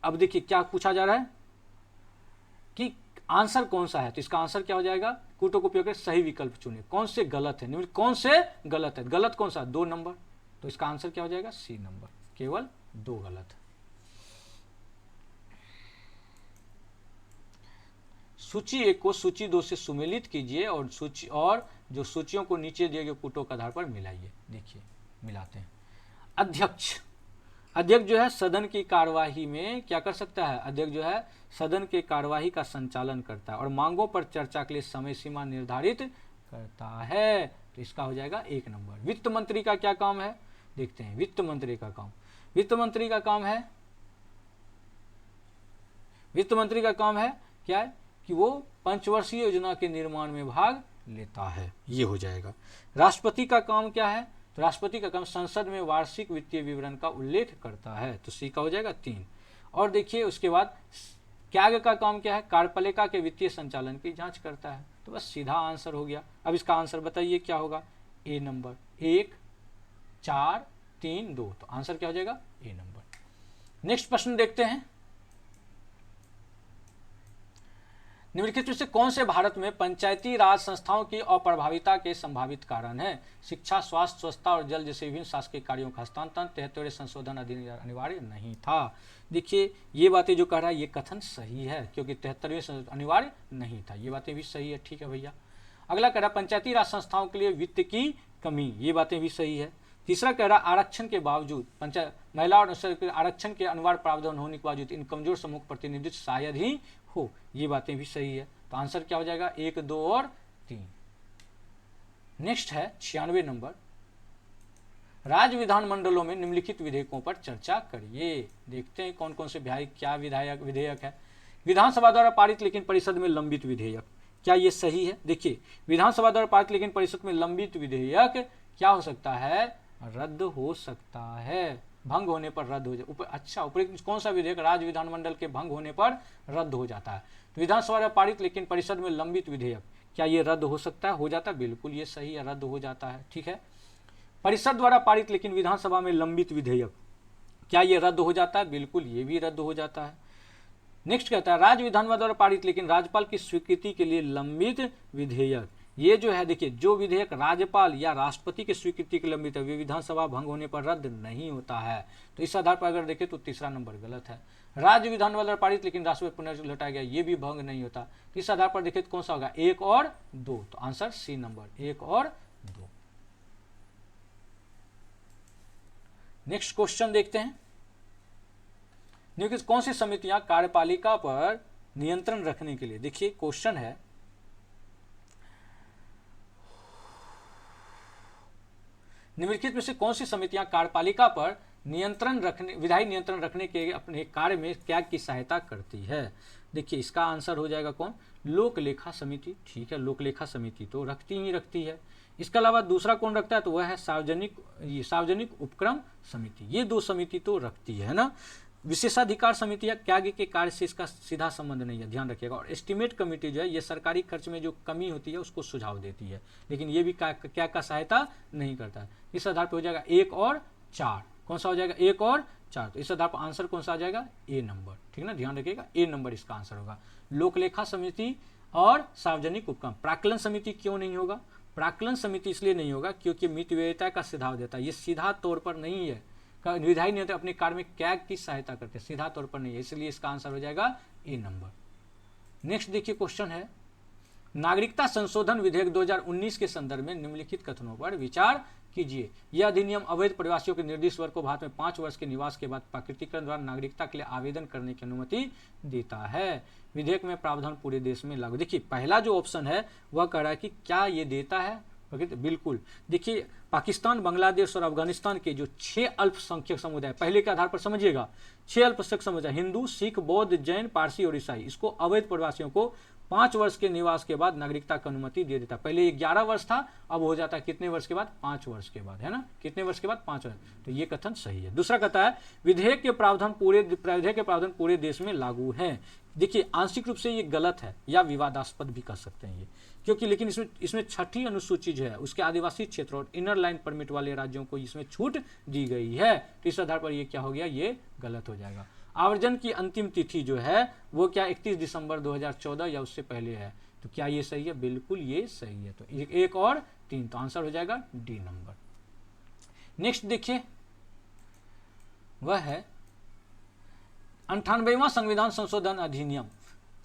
अब देखिए क्या पूछा जा रहा है कि आंसर कौन सा है, तो इसका आंसर क्या हो जाएगा, कूटों को उपयोग कर सही विकल्प चुने। कौन से गलत है, कौन से गलत है, गलत कौन सा, 2 नंबर, तो इसका आंसर क्या हो जाएगा, सी नंबर, केवल 2 गलत है। सूची 1 को सूची 2 से सुमेलित कीजिए और जो सूचियों को नीचे दिए गए कूटों के आधार पर मिलाइए। देखिए मिलाते हैं। अध्यक्ष जो है सदन की कार्यवाही में क्या कर सकता है, अध्यक्ष जो है सदन के कार्यवाही का संचालन करता है और मांगों पर चर्चा के लिए समय सीमा निर्धारित करता है, तो इसका हो जाएगा 1 नंबर। वित्त मंत्री का क्या काम है, देखते हैं वित्त मंत्री का काम। वित्त मंत्री का काम है क्या है कि वो पंचवर्षीय योजना के निर्माण में भाग लेता है, ये हो जाएगा। राष्ट्रपति का काम क्या है, तो राष्ट्रपति का काम संसद में वार्षिक वित्तीय विवरण का उल्लेख करता है, तो सी का हो जाएगा 3। और देखिए उसके बाद कैग का काम क्या है, कार्यपालिका के वित्तीय संचालन की जांच करता है, तो बस सीधा आंसर हो गया। अब इसका आंसर बताइए क्या होगा, ए नंबर, 1 4 3 2, तो आंसर क्या हो जाएगा, ए नंबर। नेक्स्ट प्रश्न देखते हैं। निम्नलिखित में से कौन से भारत में पंचायती राज संस्थाओं की अप्रभाविता के संभावित कारण है, शिक्षा, स्वास्थ्य, स्वच्छता और जल जैसे विभिन्न शासकीय कार्यों का हस्तांतरण 73वें संशोधन अधिनियम अनिवार्य नहीं था। देखिए ये बातें जो कह रहा है ये कथन सही है, क्योंकि 73वें संशोधन अनिवार्य नहीं था, ये बातें भी सही है, ठीक है भैया। अगला कह रहा है पंचायती राज संस्थाओं के लिए वित्त की कमी, ये बातें भी सही है। तीसरा कह रहा आरक्षण के बावजूद महिला और आरक्षण के अनिवार्य प्रावधान होने के बावजूद इन कमजोर समूह का प्रतिनिधित्व शायद ही हो, ये बातें भी सही है, तो आंसर क्या हो जाएगा, 1 2 और 3। नेक्स्ट है 96 नंबर। राज्य विधानमंडलों में निम्नलिखित विधेयकों पर चर्चा करिए। देखते हैं कौन कौन से क्या विधेयक है। विधानसभा द्वारा पारित लेकिन परिषद में लंबित विधेयक, क्या ये सही है। देखिए विधानसभा द्वारा पारित लेकिन परिषद में लंबित विधेयक क्या हो सकता है, रद्द हो सकता है, भंग होने पर रद्द हो जाए। अच्छा उपयुक्त कौन सा विधेयक राज्य विधानमंडल के भंग होने पर रद्द हो जाता है, तो विधानसभा द्वारा पारित लेकिन परिषद में लंबित विधेयक, क्या ये रद्द हो सकता है, हो जाता है, बिल्कुल ये सही है, रद्द हो जाता है, ठीक है। परिषद द्वारा पारित लेकिन विधानसभा में लंबित विधेयक, क्या ये रद्द हो जाता है, बिल्कुल ये भी रद्द हो जाता है। नेक्स्ट कहता है राज्य विधानसभा द्वारा पारित लेकिन राज्यपाल की स्वीकृति के लिए लंबित विधेयक, ये जो है देखिए जो विधेयक राज्यपाल या राष्ट्रपति की स्वीकृति के लंबित है वे विधानसभा भंग होने पर रद्द नहीं होता है, तो इस आधार पर अगर देखें तो तीसरा नंबर गलत है। राज्य विधानसभा द्वारा पारित लेकिन राष्ट्रपति पुनर्लौटाया गया, ये भी भंग नहीं होता, तो इस आधार पर देखें तो कौन सा होगा, 1 और 2, तो आंसर सी नंबर, 1 और 2। नेक्स्ट क्वेश्चन देखते हैं। कौन सी समितियां कार्यपालिका पर नियंत्रण रखने के लिए, देखिए क्वेश्चन है निम्नलिखित में से कौन सी समितियां कार्यपालिका पर विधायी नियंत्रण रखने के अपने कार्य में क्या की सहायता करती है। देखिए इसका आंसर हो जाएगा कौन, लोक लेखा समिति, ठीक है, लोक लेखा समिति तो रखती है। इसके अलावा दूसरा कौन रखता है, तो वह है सार्वजनिक उपक्रम समिति, ये 2 समिति तो रखती है ना। विशेषाधिकार समितियां क्या के कार्य से इसका सीधा संबंध नहीं है, ध्यान रखिएगा। और एस्टिमेट कमेटी जो है ये सरकारी खर्च में जो कमी होती है उसको सुझाव देती है, लेकिन ये भी क्या का सहायता नहीं करता है। इस आधार पर हो जाएगा 1 और 4, कौन सा हो जाएगा, 1 और 4, तो इस आधार पर आंसर कौन सा आ जाएगा, ए नंबर, ठीक है ना, ध्यान रखिएगा, ए नंबर इसका आंसर होगा। लोकलेखा समिति और सार्वजनिक उपक्रम। प्राक्कलन समिति क्यों नहीं होगा, प्राक्कलन समिति इसलिए नहीं होगा क्योंकि मितव्ययिता का सुझाव देता है, ये सीधा तौर पर नहीं है, विधायी नियंत्रण अपने कार्य में क्या की सहायता करते हैं, सीधा तौर पर नहीं है, इसलिए इसका आंसर हो जाएगा ए नंबर। नेक्स्ट देखिए क्वेश्चन है नागरिकता संशोधन विधेयक 2019 के संदर्भ में निम्नलिखित कथनों पर विचार कीजिए। यह अधिनियम अवैध प्रवासियों के निर्दिष्ट वर्ग को भारत में 5 वर्ष के निवास के बाद प्राकृतिकरण द्वारा नागरिकता के लिए आवेदन करने की अनुमति देता है। विधेयक में प्रावधान पूरे देश में लागू। देखिए पहला जो ऑप्शन है वह कह रहा है कि क्या ये देता है, बिल्कुल। देखिए पाकिस्तान, बांग्लादेश और अफगानिस्तान के जो 6 अल्पसंख्यक समुदाय, पहले के आधार पर समझिएगा, 6 अल्पसंख्यक समुदाय हिंदू, सिख, बौद्ध, जैन, पारसी और ईसाई, इसको अवैध प्रवासियों को 5 वर्ष के निवास के बाद नागरिकता की अनुमति दे देता। पहले 11 वर्ष था, अब हो जाता है कितने वर्ष के बाद? 5 वर्ष के बाद, है ना? कितने वर्ष के बाद? 5 वर्ष। तो ये कथन सही है। दूसरा कहता है विधेयक के प्रावधान पूरे देश में लागू है। देखिए आंशिक रूप से ये गलत है या विवादास्पद भी कह सकते हैं ये, क्योंकि लेकिन इसमें छठी अनुसूची जो है उसके आदिवासी क्षेत्र और इनर लाइन परमिट वाले राज्यों को इसमें छूट दी गई है। तो इस आधार पर ये क्या हो गया? ये गलत हो जाएगा। आवर्जन की अंतिम तिथि जो है वो क्या 31 दिसंबर 2014 या उससे पहले है। तो क्या ये सही है? बिल्कुल ये सही है। तो 1 और 3, तो आंसर हो जाएगा डी नंबर। नेक्स्ट देखिए, वह है 98वां संविधान संशोधन अधिनियम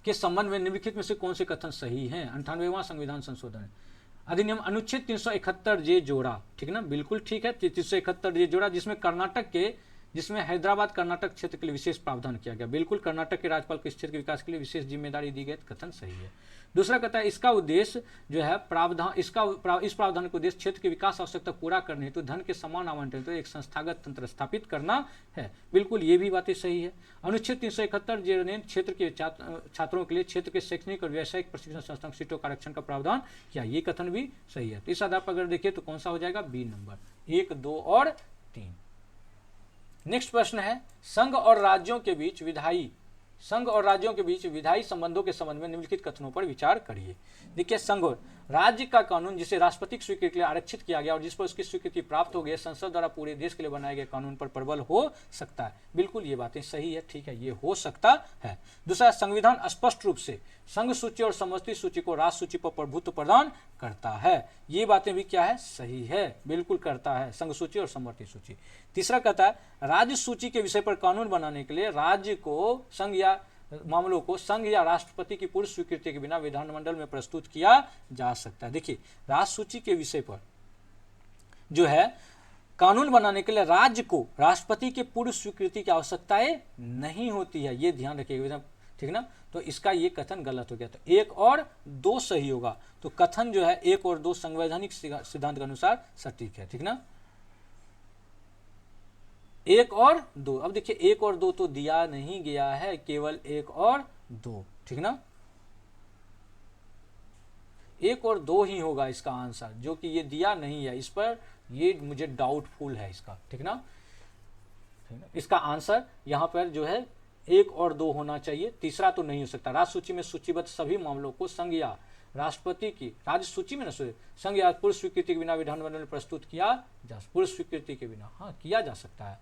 के संबंध में निम्नलिखित में से कौन से कथन सही हैं? 98वां संविधान संशोधन अधिनियम अनुच्छेद 371 जे जोड़ा, ठीक ना? बिल्कुल ठीक है, 371 जे जोड़ा, जिसमें हैदराबाद कर्नाटक क्षेत्र के लिए विशेष प्रावधान किया गया। बिल्कुल, कर्नाटक के राज्यपाल को इस क्षेत्र के विकास के लिए विशेष जिम्मेदारी दी गई, कथन सही है। दूसरा कहता है इसका उद्देश्य जो है इस प्रावधान का उद्देश्य क्षेत्र की विकास आवश्यकता पूरा करने हेतु धन के समान आवंटन तो एक संस्थागत तंत्र स्थापित करना है। बिल्कुल, ये भी बातें सही है। अनुच्छेद 371 जे ने क्षेत्र के छात्रों के लिए क्षेत्र के शैक्षणिक और व्यावसायिक प्रशिक्षण संस्थान सीटों का आरक्षण का प्रावधान किया, ये कथन भी सही है। तो इस आधार पर अगर देखिए तो कौन सा हो जाएगा? बी नंबर, 1, 2 और 3। नेक्स्ट प्रश्न है संघ और राज्यों के बीच विधायी संबंधों के संबंध में निम्नलिखित कथनों पर विचार करिए। देखिए, संघ और राज्य का कानून जिसे राष्ट्रपति की स्वीकृति के लिए आरक्षित किया गया और जिस पर उसकी स्वीकृति प्राप्त हो गई, संसद द्वारा पूरे देश के लिए बनाए गए कानून पर प्रबल हो सकता है। बिल्कुल, ये बातें सही है, ठीक है, ये हो सकता है। दूसरा, संविधान स्पष्ट रूप से संघ सूची और समष्टि सूची को राष्ट्र सूची पर प्रभुत्व प्रदान करता है। ये बातें भी क्या है? सही है, बिल्कुल करता है, संघ सूची और समष्टि सूची। तीसरा कहता है राज्य सूची के विषय पर कानून बनाने के लिए राज्य को मामलों को संघ या राष्ट्रपति की पूर्व स्वीकृति के बिना विधानमंडल में प्रस्तुत किया जा सकता है। देखिए, राष्ट्र सूची के विषय पर जो है कानून बनाने के लिए राज्य को राष्ट्रपति के पूर्व स्वीकृति की आवश्यकताएं नहीं होती है, ये ध्यान रखिएगा, ठीक ना? तो इसका ये कथन गलत हो गया। तो 1 और 2 सही होगा। तो कथन जो है 1 और 2 संवैधानिक सिद्धांत के अनुसार सटीक है, ठीक ना? 1 और 2। अब देखिए 1 और 2 तो दिया नहीं गया है, केवल 1 और 2, ठीक ना? 1 और 2 ही होगा इसका आंसर, जो कि ये दिया नहीं है, इस पर ये मुझे डाउटफुल है इसका, ठीक ना? इसका आंसर यहाँ पर जो है 1 और 2 होना चाहिए, तीसरा तो नहीं हो सकता। राज्य सूची में सूचीबद्ध सभी मामलों को संघ या राष्ट्रपति की राज्य सूची में संघ या पूर्व स्वीकृति के बिना विधानमंडल में प्रस्तुत किया पूर्व स्वीकृति के बिना, हाँ, किया जा सकता है।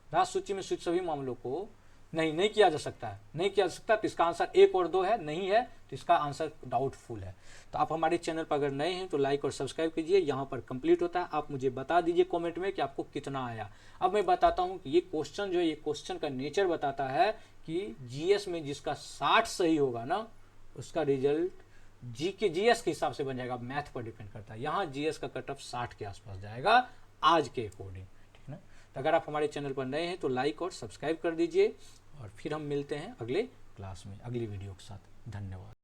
राज्य सूची में सभी मामलों को नहीं किया जा सकता है, नहीं किया जा सकता। तो इसका आंसर 1 और 2 है, नहीं है, तो इसका आंसर डाउटफुल है। तो आप हमारे चैनल पर अगर नए हैं तो लाइक और सब्सक्राइब कीजिए, यहाँ पर कंप्लीट होता है। आप मुझे बता दीजिए कमेंट में कि आपको कितना आया। अब मैं बताता हूँ कि ये क्वेश्चन जो है, ये क्वेश्चन का नेचर बताता है कि जीएस में जिसका 60 सही होगा ना, उसका रिजल्ट जीएस के हिसाब से बन जाएगा, मैथ पर डिपेंड करता है। यहाँ जीएस का कट ऑफ 60 के आसपास जाएगा आज के अकॉर्डिंग, ठीक ना? तो अगर आप हमारे चैनल पर नए हैं तो लाइक और सब्सक्राइब कर दीजिए, और फिर हम मिलते हैं अगले क्लास में अगली वीडियो के साथ। धन्यवाद।